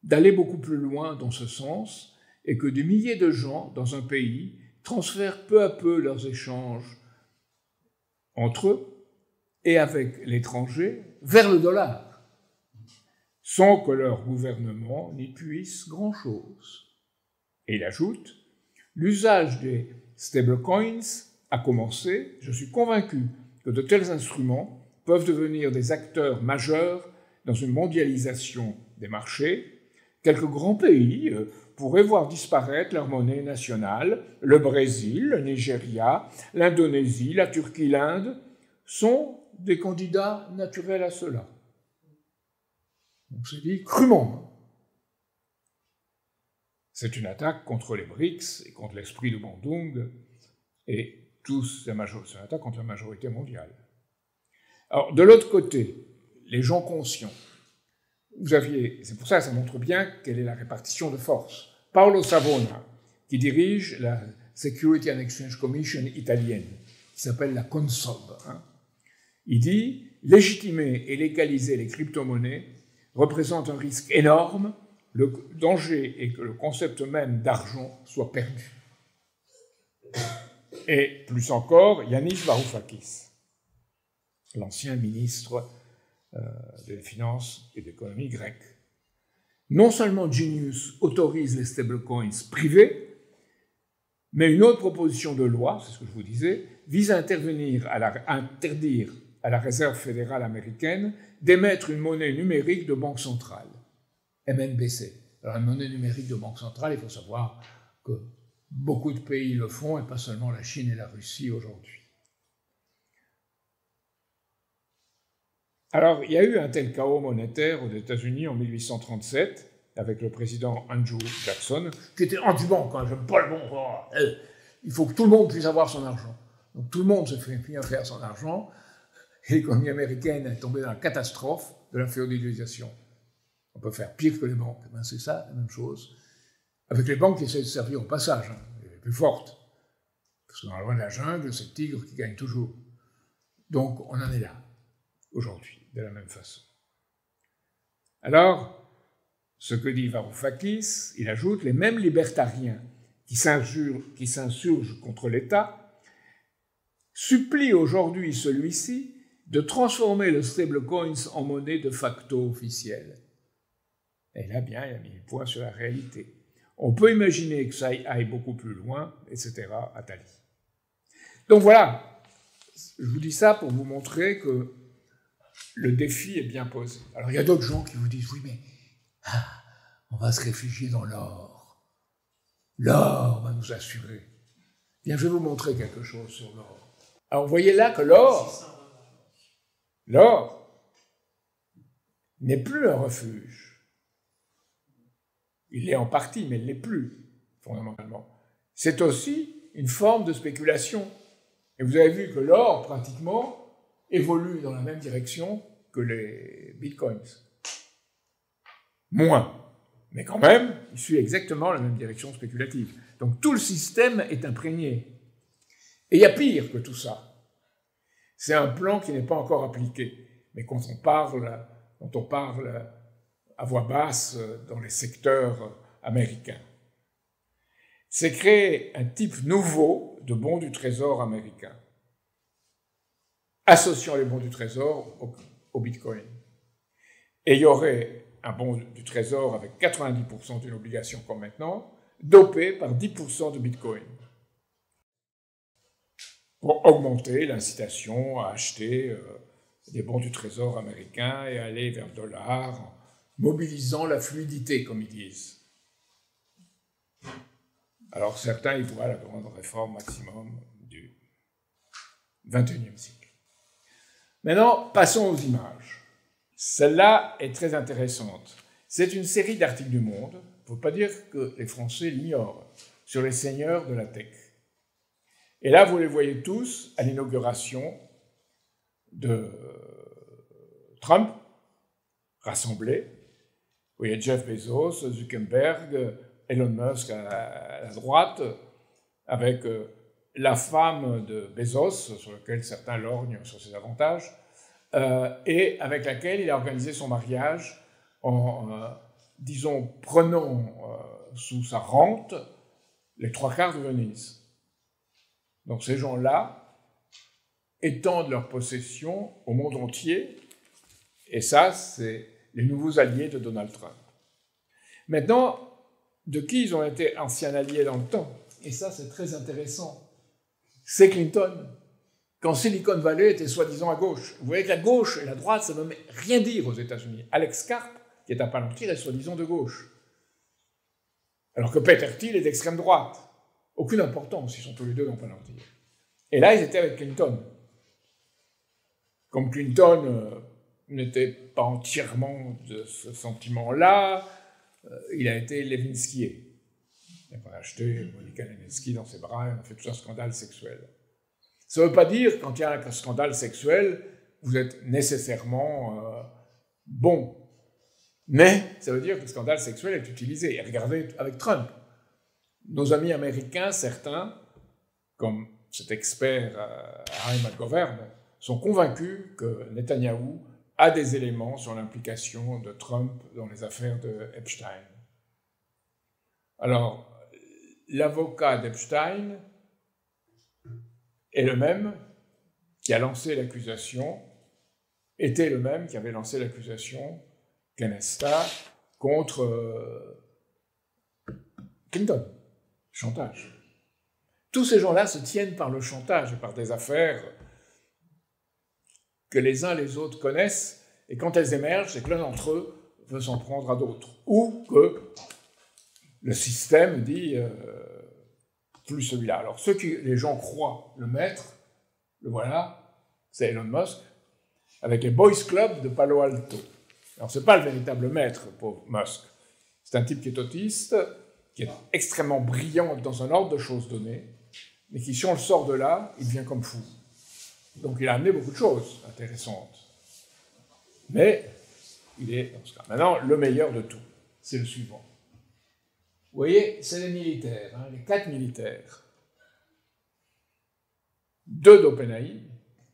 d'aller beaucoup plus loin dans ce sens et que des milliers de gens dans un pays transfèrent peu à peu leurs échanges entre eux et avec l'étranger vers le dollar, sans que leur gouvernement n'y puisse grand-chose. Et il ajoute, l'usage des stablecoins a commencé, je suis convaincu que de tels instruments peuvent devenir des acteurs majeurs dans une mondialisation des marchés. Quelques grands pays pourraient voir disparaître leur monnaie nationale. Le Brésil, le Nigeria, l'Indonésie, la Turquie, l'Inde sont des candidats naturels à cela. On s'est dit crûment. C'est une attaque contre les BRICS et contre l'esprit de Bandung et c'est une attaque contre la majorité mondiale. Alors, de l'autre côté, les gens conscients, c'est pour ça que ça montre bien quelle est la répartition de force. Paolo Savona, qui dirige la Security and Exchange Commission italienne, qui s'appelle la CONSOB, il dit « Légitimer et légaliser les crypto-monnaies représente un risque énorme. Le danger est que le concept même d'argent soit perdu. » Et plus encore, Yanis Varoufakis, l'ancien ministre des Finances et de l'économie grecque. Non seulement Genius autorise les stablecoins privés, mais une autre proposition de loi, c'est ce que je vous disais, vise à interdire à la Réserve fédérale américaine d'émettre une monnaie numérique de banque centrale, MNBC. Alors, une monnaie numérique de banque centrale, il faut savoir que beaucoup de pays le font, et pas seulement la Chine et la Russie aujourd'hui. Alors, il y a eu un tel chaos monétaire aux États-Unis en 1837, avec le président Andrew Jackson, qui était anti-banque, j'aime pas le bon. Il faut que tout le monde puisse avoir son argent. Donc tout le monde se fait bien faire son argent, et l'économie américaine est tombée dans la catastrophe de la féodalisation. On peut faire pire que les banques, c'est ça, la même chose. Avec les banques qui essaient de servir au passage, les plus fortes. Parce que dans la loi de la jungle, c'est le tigre qui gagne toujours. Donc on en est là, aujourd'hui, de la même façon. Alors, ce que dit Varoufakis, il ajoute, les mêmes libertariens qui s'insurgent contre l'État supplient aujourd'hui celui-ci de transformer le stablecoins en monnaie de facto officielle. Et là, bien, il a mis le point sur la réalité. On peut imaginer que ça aille beaucoup plus loin, etc., Attali. Donc voilà, je vous dis ça pour vous montrer que le défi est bien posé. Alors il y a d'autres gens qui vous disent, oui, mais on va se réfugier dans l'or. L'or va nous assurer. Bien, je vais vous montrer quelque chose sur l'or. Alors vous voyez là que l'or n'est plus un refuge. Il l'est en partie, mais il ne l'est plus, fondamentalement. C'est aussi une forme de spéculation. Et vous avez vu que l'or, pratiquement, évolue dans la même direction que les bitcoins. Moins. Mais quand même, il suit exactement la même direction spéculative. Donc tout le système est imprégné. Et il y a pire que tout ça. C'est un plan qui n'est pas encore appliqué. Mais quand on parle à voix basse dans les secteurs américains, c'est créer un type nouveau de bons du trésor américain, associant les bons du trésor au Bitcoin. Et il y aurait un bon du Trésor avec 90% d'une obligation comme maintenant, dopé par 10% de Bitcoin, pour augmenter l'incitation à acheter des bons du Trésor américains et aller vers le dollar, en mobilisant la fluidité, comme ils disent. Alors certains y voient la grande réforme maximum du XXIe siècle. Maintenant, passons aux images. Celle-là est très intéressante. C'est une série d'articles du Monde, il ne faut pas dire que les Français l'ignorent, sur les seigneurs de la tech. Et là, vous les voyez tous à l'inauguration de Trump, rassemblés. Vous voyez Jeff Bezos, Zuckerberg, Elon Musk à la droite, avec la femme de Bezos, sur laquelle certains lorgnent sur ses avantages, et avec laquelle il a organisé son mariage en, disons, prenant sous sa rente les 3/4 de Venise. Donc ces gens-là étendent leur possession au monde entier, et ça, c'est les nouveaux alliés de Donald Trump. Maintenant, de qui ils ont été anciens alliés dans le temps, et ça, c'est très intéressant, c'est Clinton, quand Silicon Valley était soi-disant à gauche. Vous voyez que la gauche et la droite, ça ne veut rien dire aux États-Unis. Alex Karp, qui est à Palantir, est soi-disant de gauche. Alors que Peter Thiel est d'extrême droite. Aucune importance, ils sont tous les deux dans Palantir. Et là, ils étaient avec Clinton. Comme Clinton n'était pas entièrement de ce sentiment-là, il a été Levinskié. Il a acheté Monica Lewinsky dans ses bras et on a fait tout un scandale sexuel. Ça ne veut pas dire, quand il y a un scandale sexuel, vous êtes nécessairement bon. Mais ça veut dire que le scandale sexuel est utilisé. Et regardez avec Trump. Nos amis américains, certains, comme cet expert Harry McGovern, sont convaincus que Netanyahou a des éléments sur l'implication de Trump dans les affaires de Epstein. Alors, l'avocat d'Epstein est le même qui a lancé l'accusation, était le même qui avait lancé l'accusation Canesta contre Clinton. Chantage. Tous ces gens-là se tiennent par le chantage et par des affaires que les uns les autres connaissent, et quand elles émergent, c'est que l'un d'entre eux veut s'en prendre à d'autres. Ou que le système dit plus celui-là. Alors ceux qui les gens croient le maître, le voilà, c'est Elon Musk, avec les Boys Club de Palo Alto. Alors c'est pas le véritable maître, pauvre Musk. C'est un type qui est autiste, qui est extrêmement brillant dans un ordre de choses données, mais qui, si on le sort de là, il devient comme fou. Donc il a amené beaucoup de choses intéressantes. Mais il est dans ce cas. Maintenant, le meilleur de tout, c'est le suivant. Vous voyez, c'est les militaires, hein, les 4 militaires. 2 d'OpenAI,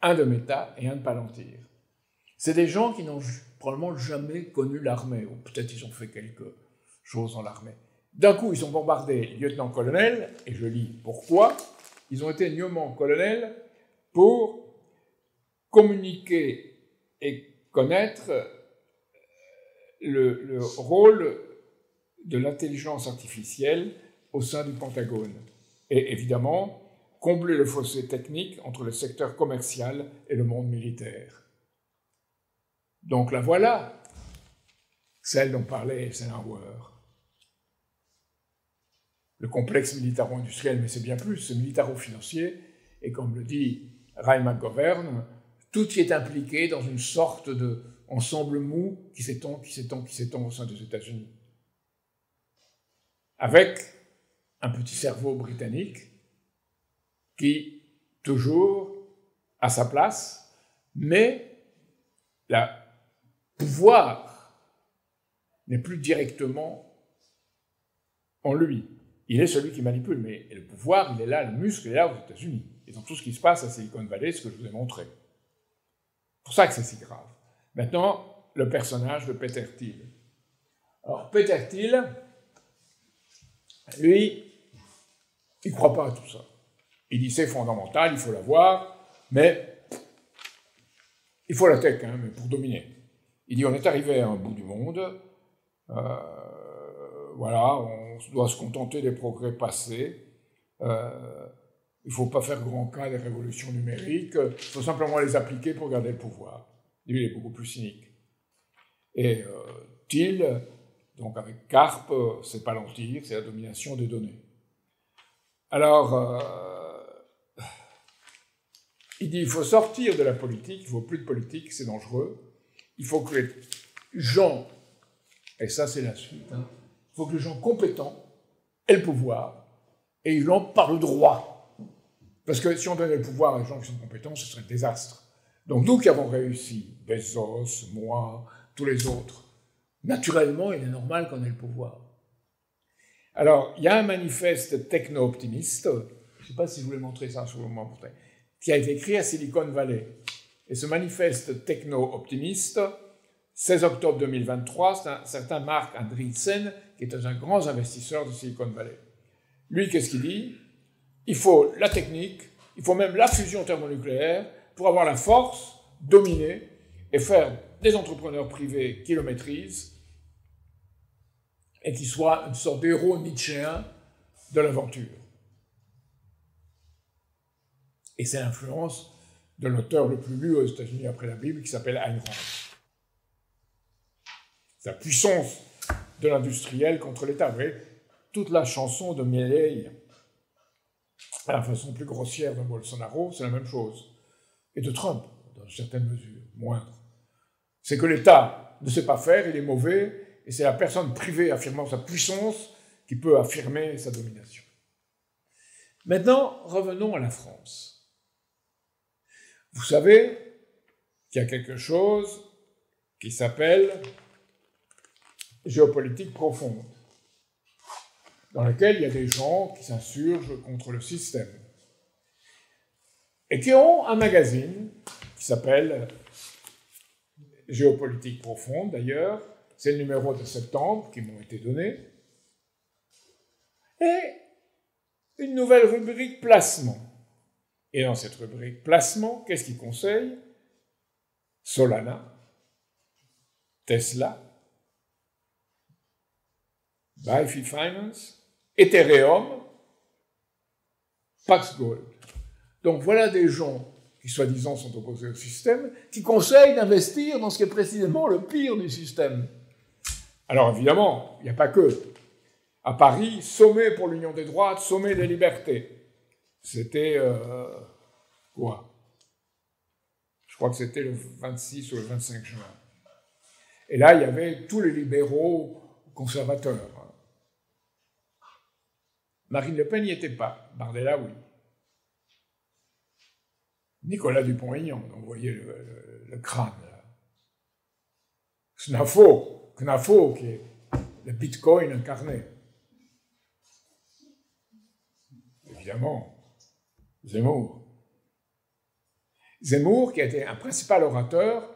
1 de Meta et 1 de Palantir. C'est des gens qui n'ont probablement jamais connu l'armée, ou peut-être ils ont fait quelque chose dans l'armée. D'un coup, ils sont bombardés lieutenant-colonel, et je lis pourquoi. Ils ont été lieutenant-colonel pour communiquer et connaître le rôle de l'intelligence artificielle au sein du Pentagone. Et évidemment, combler le fossé technique entre le secteur commercial et le monde militaire. Donc la voilà, celle dont parlait Eisenhower. Le complexe militaro-industriel, mais c'est bien plus, c'est militaro-financier, et comme le dit Ray McGovern, tout y est impliqué dans une sorte d'ensemble mou qui s'étend au sein des États-Unis. Avec un petit cerveau britannique qui, toujours, a sa place, mais le pouvoir n'est plus directement en lui. Il est celui qui manipule, mais le pouvoir, il est là, le muscle est là aux États-Unis. Et dans tout ce qui se passe à Silicon Valley, ce que je vous ai montré. C'est pour ça que c'est si grave. Maintenant, le personnage de Peter Thiel. Alors, Peter Thiel, lui, il ne croit pas à tout ça. Il dit c'est fondamental, il faut l'avoir, mais Il faut la tech, hein, mais pour dominer. Il dit, on est arrivé à un bout du monde, voilà, on doit se contenter des progrès passés, il ne faut pas faire grand cas des révolutions numériques, il faut simplement les appliquer pour garder le pouvoir. Lui, il est beaucoup plus cynique. Et Thiel, donc avec Karp, c'est Palantir, c'est la domination des données. Alors, il dit, il faut sortir de la politique, il ne faut plus de politique, c'est dangereux. Il faut que les gens, et ça c'est la suite, hein, il faut que les gens compétents aient le pouvoir, et ils l'ont par le droit. Parce que si on donnait le pouvoir à des gens qui sont compétents, ce serait un désastre. Donc nous qui avons réussi, Bezos, moi, tous les autres, naturellement, il est normal qu'on ait le pouvoir. Alors, il y a un manifeste techno-optimiste, je ne sais pas si je voulais montrer ça sur le moment portrait, qui a été écrit à Silicon Valley. Et ce manifeste techno-optimiste, 16 octobre 2023, c'est un certain Marc Andreessen, qui est un grand investisseur de Silicon Valley. Lui, qu'est-ce qu'il dit? Il faut la technique, il faut même la fusion thermonucléaire pour avoir la force, dominer et faire des entrepreneurs privés qui le maîtrisent et qui soient une sorte d'héros nietzschéen de l'aventure. Et c'est l'influence de l'auteur le plus lu aux États-Unis après la Bible, qui s'appelle Ayn Rand. C'est la puissance de l'industriel contre l'État. Vous voyez, toute la chanson de Milley, à la façon plus grossière de Bolsonaro, c'est la même chose. Et de Trump, dans une certaine mesure, moindre. C'est que l'État ne sait pas faire, il est mauvais, et c'est la personne privée affirmant sa puissance qui peut affirmer sa domination. Maintenant, revenons à la France. Vous savez qu'il y a quelque chose qui s'appelle géopolitique profonde, dans laquelle il y a des gens qui s'insurgent contre le système, et qui ont un magazine qui s'appelle Géopolitique profonde, d'ailleurs, c'est le numéro de septembre qui m'ont été donnés, et une nouvelle rubrique placement. Et dans cette rubrique placement, qu'est-ce qu'ils conseillent? Solana, Tesla, Bifi Finance, Ethereum, Pax Gold. Donc voilà des gens qui soi-disant sont opposés au système, qui conseillent d'investir dans ce qui est précisément le pire du système. Alors évidemment, il n'y a pas que. À Paris, sommet pour l'Union des droites, sommet des libertés. C'était quoi? Je crois que c'était le 26 ou le 25 juin. Et là, il y avait tous les libéraux conservateurs. Marine Le Pen n'y était pas. Bardella, oui. Nicolas Dupont-Aignan, donc vous voyez le crâne. Là. Knafo, qui est le Bitcoin incarné. Évidemment, Zemmour, qui a été un principal orateur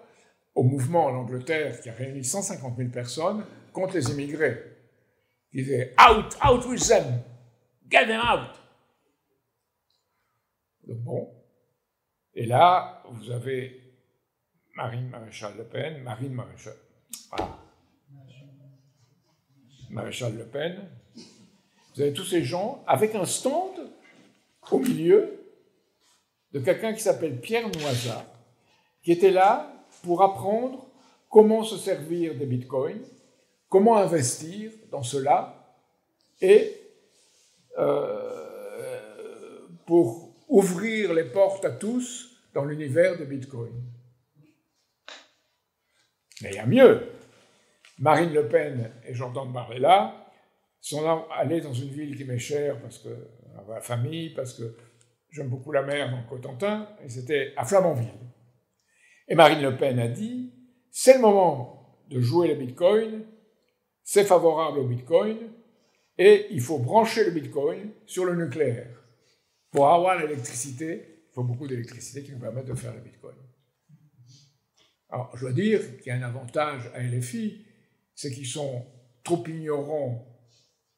au mouvement en Angleterre qui a réuni 150 000 personnes contre les immigrés. Il disait « Out with them! Get them out !» Donc bon. Et là, vous avez Marine Maréchal Le Pen, Maréchal Le Pen. Vous avez tous ces gens avec un stand au milieu de quelqu'un qui s'appelle Pierre Noisat, qui était là pour apprendre comment se servir des bitcoins, comment investir dans cela, et pour ouvrir les portes à tous dans l'univers des bitcoins. Mais il y a mieux. Marine Le Pen et Jordan Bardella sont allés dans une ville qui m'est chère parce que à la famille, parce que j'aime beaucoup la mer dans le Cotentin, et c'était à Flamanville. Et Marine Le Pen a dit, c'est le moment de jouer les bitcoins, c'est favorable au bitcoin, et il faut brancher le bitcoin sur le nucléaire. Pour avoir l'électricité, il faut beaucoup d'électricité qui nous permettent de faire le bitcoin. Alors, je dois dire qu'il y a un avantage à LFI, c'est qu'ils sont trop ignorants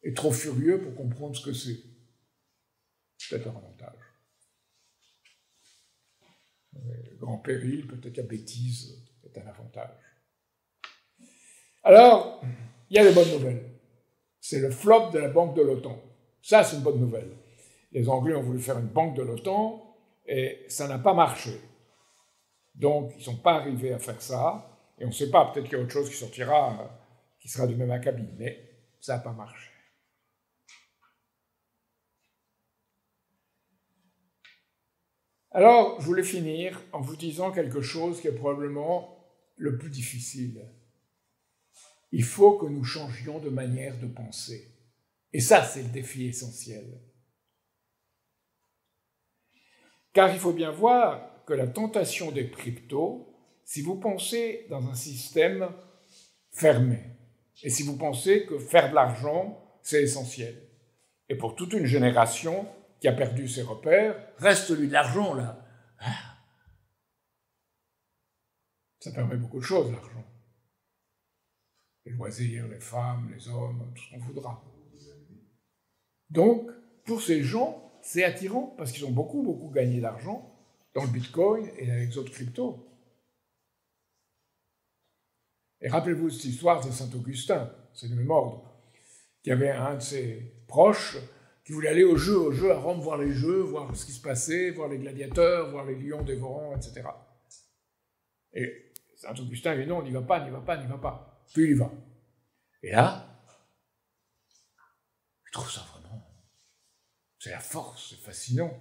et trop furieux pour comprendre ce que c'est. C'est peut-être leur avantage. Grand péril, peut-être la bêtise est un avantage. Alors, il y a des bonnes nouvelles. C'est le flop de la banque de l'OTAN. Ça, c'est une bonne nouvelle. Les Anglais ont voulu faire une banque de l'OTAN et ça n'a pas marché. Donc, ils ne sont pas arrivés à faire ça. Et on ne sait pas, peut-être qu'il y a autre chose qui sortira, qui sera du même acabit. Mais ça n'a pas marché. Alors, je voulais finir en vous disant quelque chose qui est probablement le plus difficile. Il faut que nous changions de manière de penser. Et ça, c'est le défi essentiel. Car il faut bien voir que la tentation des cryptos, si vous pensez dans un système fermé, et si vous pensez que faire de l'argent, c'est essentiel, et pour toute une génération qui a perdu ses repères, reste lui de l'argent, là. Ça permet beaucoup de choses, l'argent. Les loisirs, les femmes, les hommes, tout ce qu'on voudra. Donc, pour ces gens, c'est attirant, parce qu'ils ont beaucoup gagné d'argent dans le Bitcoin et avec les autres cryptos. Et rappelez-vous cette histoire de Saint-Augustin, c'est du même ordre, qui avait un de ses proches qui voulait aller au jeu à Rome, voir les jeux, voir ce qui se passait, voir les gladiateurs, voir les lions dévorants, etc. Et Saint-Augustin lui dit non, on n'y va pas. Puis il y va. Et là, je trouve ça vraiment... C'est la force, c'est fascinant.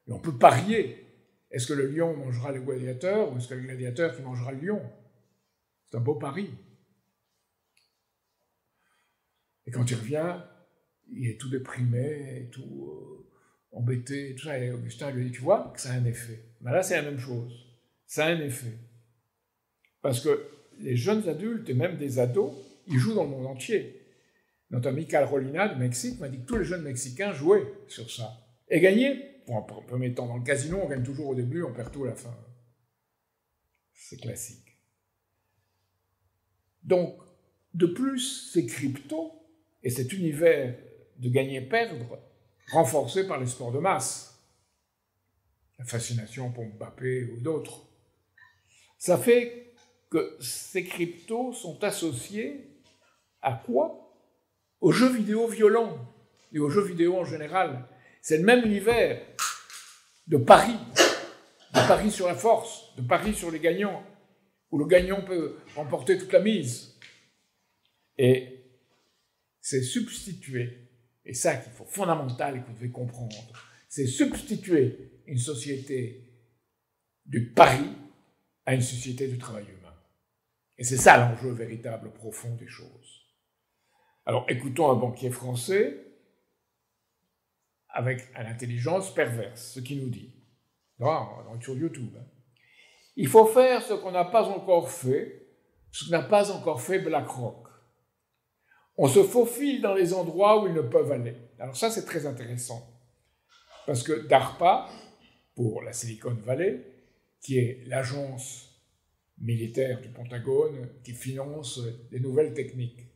Et on peut parier. Est-ce que le lion mangera le gladiateur ou est-ce que le gladiateur qui mangera le lion? C'est un beau pari. Et quand il revient, il est tout déprimé, et tout embêté, tout ça. Et Augustin lui dit, tu vois, que ça a un effet. Ben là, c'est la même chose. Ça a un effet. Parce que les jeunes adultes et même des ados, ils jouent dans le monde entier. Notre ami Carolina du Mexique m'a dit que tous les jeunes Mexicains jouaient sur ça. Et gagnaient. Bon, en premier temps, dans le casino, on gagne toujours au début, on perd tout à la fin. C'est classique. Donc, de plus, ces cryptos et cet univers de gagner-perdre, renforcé par les sports de masse, la fascination pour Mbappé ou d'autres, ça fait que ces cryptos sont associés à quoi? Aux jeux vidéo violents et aux jeux vidéo en général. C'est le même univers de paris sur la force, de paris sur les gagnants, où le gagnant peut remporter toute la mise. Et c'est substituer, et ça qu'il faut fondamental et que vous devez comprendre, c'est substituer une société du pari à une société du travail humain. Et c'est ça l'enjeu véritable, profond des choses. Alors écoutons un banquier français avec une intelligence perverse, ce qu'il nous dit, sur YouTube. Il faut faire ce qu'on n'a pas encore fait, ce que n'a pas encore fait BlackRock. On se faufile dans les endroits où ils ne peuvent aller. Alors ça, c'est très intéressant. Parce que DARPA, pour la Silicon Valley, qui est l'agence militaire du Pentagone qui finance les nouvelles techniques,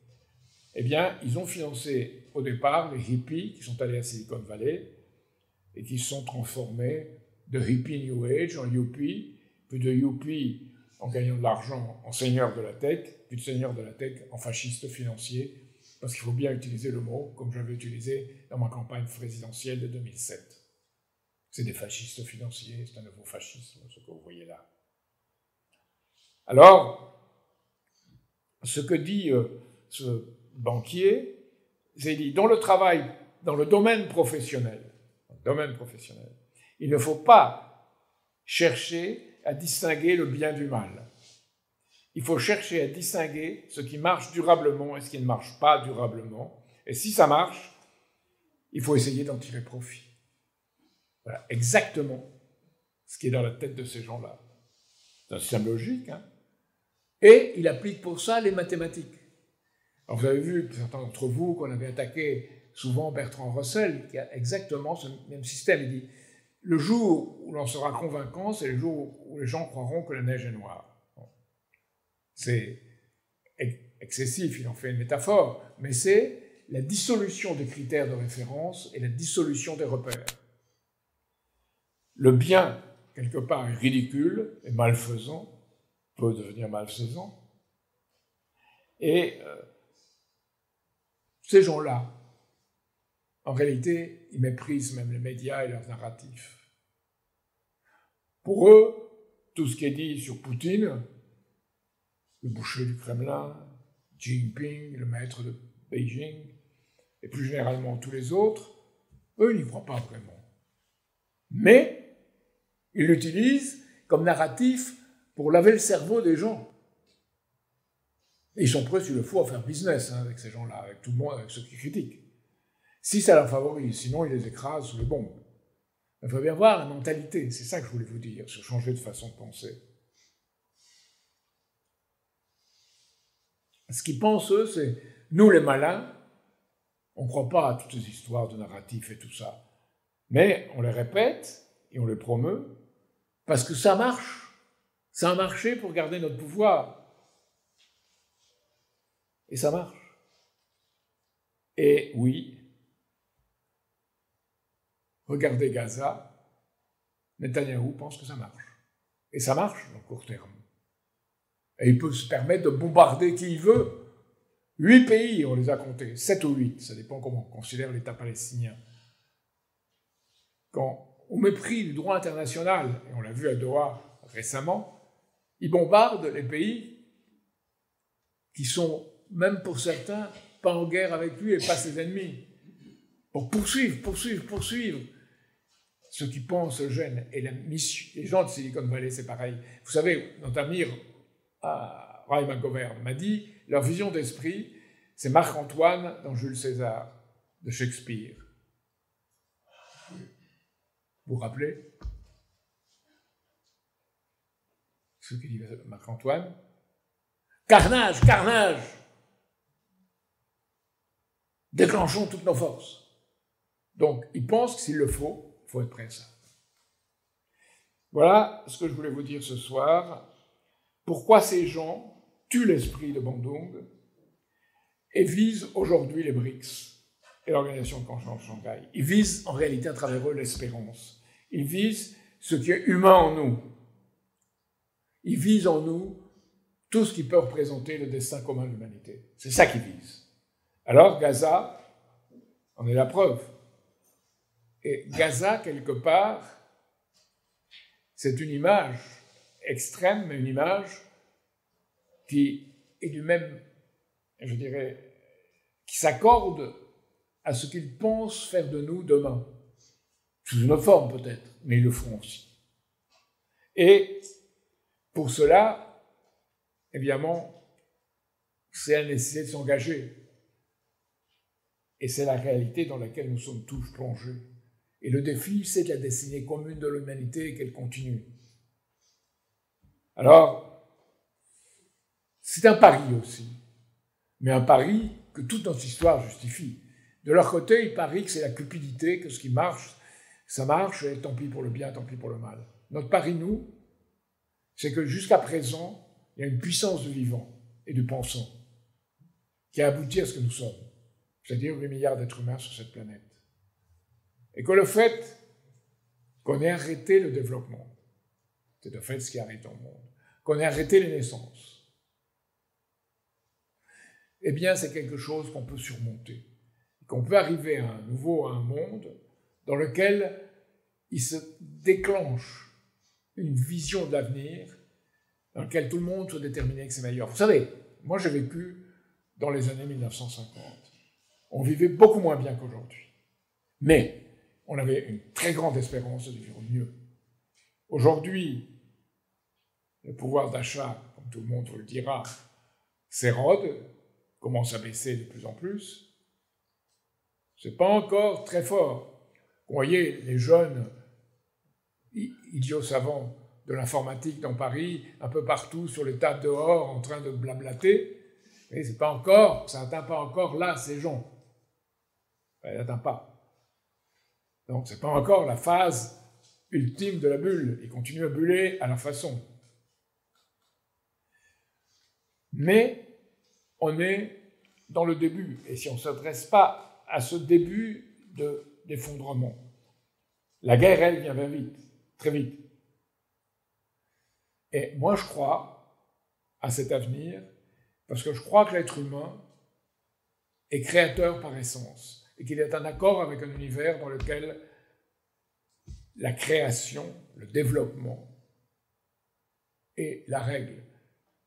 eh bien, ils ont financé au départ les hippies qui sont allés à Silicon Valley et qui se sont transformés de hippie New Age en yuppie, puis de yuppie en gagnant de l'argent en seigneur de la tech, puis de seigneur de la tech en fasciste financier, parce qu'il faut bien utiliser le mot, comme j'avais utilisé dans ma campagne présidentielle de 2007. C'est des fascistes financiers, c'est un nouveau fascisme, ce que vous voyez là. Alors, ce que dit ce banquier, c'est dit, dans le travail, dans le domaine professionnel, il ne faut pas chercher à distinguer le bien du mal. Il faut chercher à distinguer ce qui marche durablement et ce qui ne marche pas durablement. Et si ça marche, il faut essayer d'en tirer profit. Voilà exactement ce qui est dans la tête de ces gens-là. C'est un système logique, hein. Et il applique pour ça les mathématiques. Alors vous avez vu, certains d'entre vous, qu'on avait attaqué souvent Bertrand Russell, qui a exactement ce même système. Il dit, le jour où l'on sera convaincant, c'est le jour où les gens croiront que la neige est noire. Bon. C'est excessif, il en fait une métaphore, mais c'est la dissolution des critères de référence et la dissolution des repères. Le bien quelque part, est ridicule et malfaisant, peut devenir malfaisant. Et ces gens-là, en réalité, ils méprisent même les médias et leurs narratifs. Pour eux, tout ce qui est dit sur Poutine, le boucher du Kremlin, Xi Jinping, le maître de Beijing, et plus généralement tous les autres, eux n'y croient pas vraiment. Mais ils l'utilisent comme narratif pour laver le cerveau des gens. Et ils sont prêts, s'il le faut, à faire business avec ces gens-là, avec tout le monde, avec ceux qui critiquent. Si ça leur favorise, sinon ils les écrasent sous les bombes. Il faut bien voir la mentalité, c'est ça que je voulais vous dire, sur changer de façon de penser. Ce qu'ils pensent, eux, c'est nous les malins, on ne croit pas à toutes ces histoires de narratifs et tout ça. Mais on les répète et on les promeut parce que ça marche. Ça a marché pour garder notre pouvoir. Et ça marche. Et oui, regardez Gaza, Netanyahou pense que ça marche. Et ça marche dans le court terme. Et il peut se permettre de bombarder qui il veut. 8 pays, on les a comptés, 7 ou 8, ça dépend comment on considère l'État palestinien. Quand, au mépris du droit international, et on l'a vu à Doha récemment, il bombarde les pays qui sont, même pour certains, pas en guerre avec lui et pas ses ennemis. Pour poursuivre. Ceux qui pensent le gênent. Et les gens de Silicon Valley, c'est pareil. Vous savez, notre ami Ray McGovern m'a dit, leur vision d'esprit, c'est Marc-Antoine dans Jules César, de Shakespeare. Vous vous rappelez ce que dit Marc-Antoine? Carnage, carnage! Déclenchons toutes nos forces. Donc, ils pensent que s'il le faut, il faut être prêt à ça. Voilà ce que je voulais vous dire ce soir. Pourquoi ces gens tuent l'esprit de Bandung et visent aujourd'hui les BRICS et l'Organisation de confiance de Shanghai. Ils visent en réalité à travers eux l'espérance. Ils visent ce qui est humain en nous. Ils visent en nous tout ce qui peut représenter le destin commun de l'humanité. C'est ça qu'ils visent. Alors Gaza en est la preuve. Et Gaza, quelque part, c'est une image extrême, mais une image qui est du même, je dirais, qui s'accorde à ce qu'ils pensent faire de nous demain. Sous une autre forme peut-être, mais ils le feront aussi. Et pour cela, évidemment, c'est la nécessité de s'engager. Et c'est la réalité dans laquelle nous sommes tous plongés. Et le défi, c'est de la destinée commune de l'humanité et qu'elle continue. Alors, c'est un pari aussi, mais un pari que toute notre histoire justifie. De leur côté, ils parient que c'est la cupidité, que ce qui marche, ça marche, et tant pis pour le bien, tant pis pour le mal. Notre pari, nous, c'est que jusqu'à présent, il y a une puissance du vivant et du pensant qui a abouti à ce que nous sommes, c'est-à-dire 8 milliards d'êtres humains sur cette planète. Et que le fait qu'on ait arrêté le développement, c'est de fait ce qui arrive dans le monde, qu'on ait arrêté les naissances, eh bien, c'est quelque chose qu'on peut surmonter. Qu'on peut arriver à un monde dans lequel il se déclenche une vision de l'avenir dans lequel tout le monde soit déterminé que c'est meilleur. Vous savez, moi j'ai vécu dans les années 1950. On vivait beaucoup moins bien qu'aujourd'hui. Mais on avait une très grande espérance de vivre mieux. Aujourd'hui, le pouvoir d'achat, comme tout le monde vous le dira, s'érode, commence à baisser de plus en plus. C'est pas encore très fort. Vous voyez, les jeunes idiots savants de l'informatique dans Paris, un peu partout sur les tables dehors, en train de blablater, et c'est pas encore, ça n'atteint pas encore là ces gens. Elle n'atteint pas. Donc c'est pas encore la phase ultime de la bulle. Ils continuent à buller à leur façon. Mais on est dans le début, et si on ne s'adresse pas à ce début d'effondrement, la guerre, elle, vient vite, très vite. Et moi, je crois à cet avenir, parce que je crois que l'être humain est créateur par essence, et qu'il est en accord avec un univers dans lequel la création, le développement est la règle.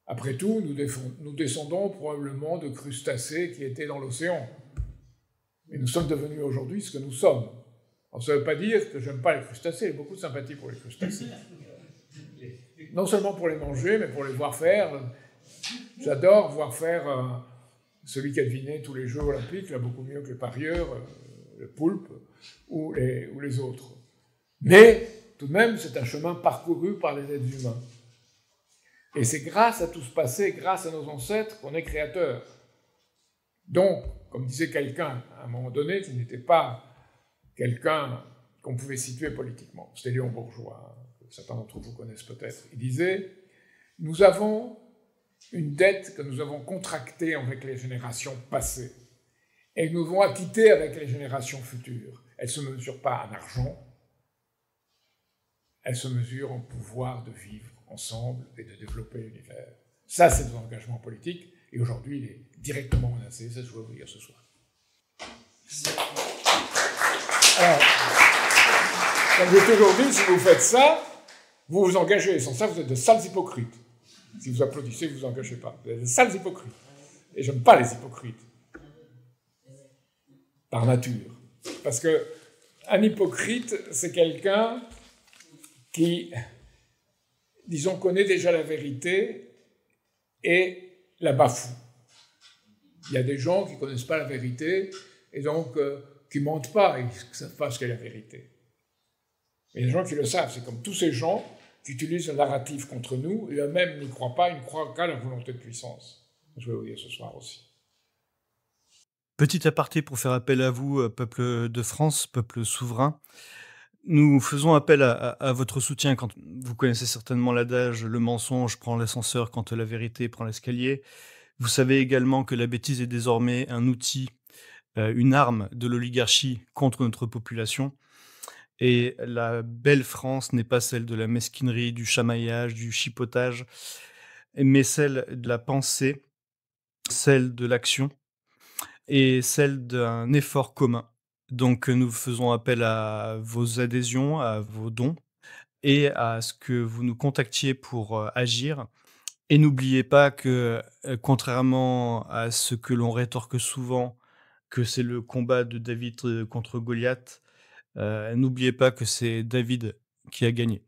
Après tout, nous descendons probablement de crustacés qui étaient dans l'océan. Et nous sommes devenus aujourd'hui ce que nous sommes. Alors, ça ne veut pas dire que j'aime pas les crustacés, j'ai beaucoup de sympathie pour les crustacés. Non seulement pour les manger, mais pour les voir faire. J'adore voir faire celui qui a deviné tous les Jeux olympiques, là, beaucoup mieux que les parieurs, le poulpe ou les autres. Mais, tout de même, c'est un chemin parcouru par les êtres humains. Et c'est grâce à tout ce passé, grâce à nos ancêtres, qu'on est créateur. Donc, comme disait quelqu'un à un moment donné, qui n'était pas quelqu'un qu'on pouvait situer politiquement, c'était Léon Bourgeois, que certains d'entre vous connaissent peut-être. Il disait « Nous avons une dette que nous avons contractée avec les générations passées et que nous devons acquitter avec les générations futures. Elle ne se mesure pas en argent, elle se mesure en pouvoir de vivre ensemble et de développer l'univers. » Ça, c'est nos engagements politiques, et aujourd'hui, il est directement menacé, c'est ce que je voulais vous dire ce soir. Alors, comme j'ai toujours dit, si vous faites ça, vous vous engagez. Sans ça, vous êtes de sales hypocrites. Si vous applaudissez, vous ne vous engagez pas. Vous êtes de sales hypocrites. Et j'aime pas les hypocrites. Par nature. Parce que un hypocrite, c'est quelqu'un qui, disons, connaît déjà la vérité et la bafoue. Il y a des gens qui ne connaissent pas la vérité et donc qui ne mentent pas, ils ne savent pas ce qu'est la vérité. Mais il y a des gens qui le savent, c'est comme tous ces gens qui utilisent le narratif contre nous et eux-mêmes n'y croient pas, ils ne croient qu'à la volonté de puissance. Je vais vous dire ce soir aussi. Petit aparté pour faire appel à vous, peuple de France, peuple souverain. Nous faisons appel à votre soutien quand vous connaissez certainement l'adage « le mensonge prend l'ascenseur quand la vérité prend l'escalier ». Vous savez également que la bêtise est désormais un outil, une arme de l'oligarchie contre notre population. Et la belle France n'est pas celle de la mesquinerie, du chamaillage, du chipotage, mais celle de la pensée, celle de l'action et celle d'un effort commun. Donc nous faisons appel à vos adhésions, à vos dons et à ce que vous nous contactiez pour agir. Et n'oubliez pas que, contrairement à ce que l'on rétorque souvent, que c'est le combat de David contre Goliath, n'oubliez pas que c'est David qui a gagné.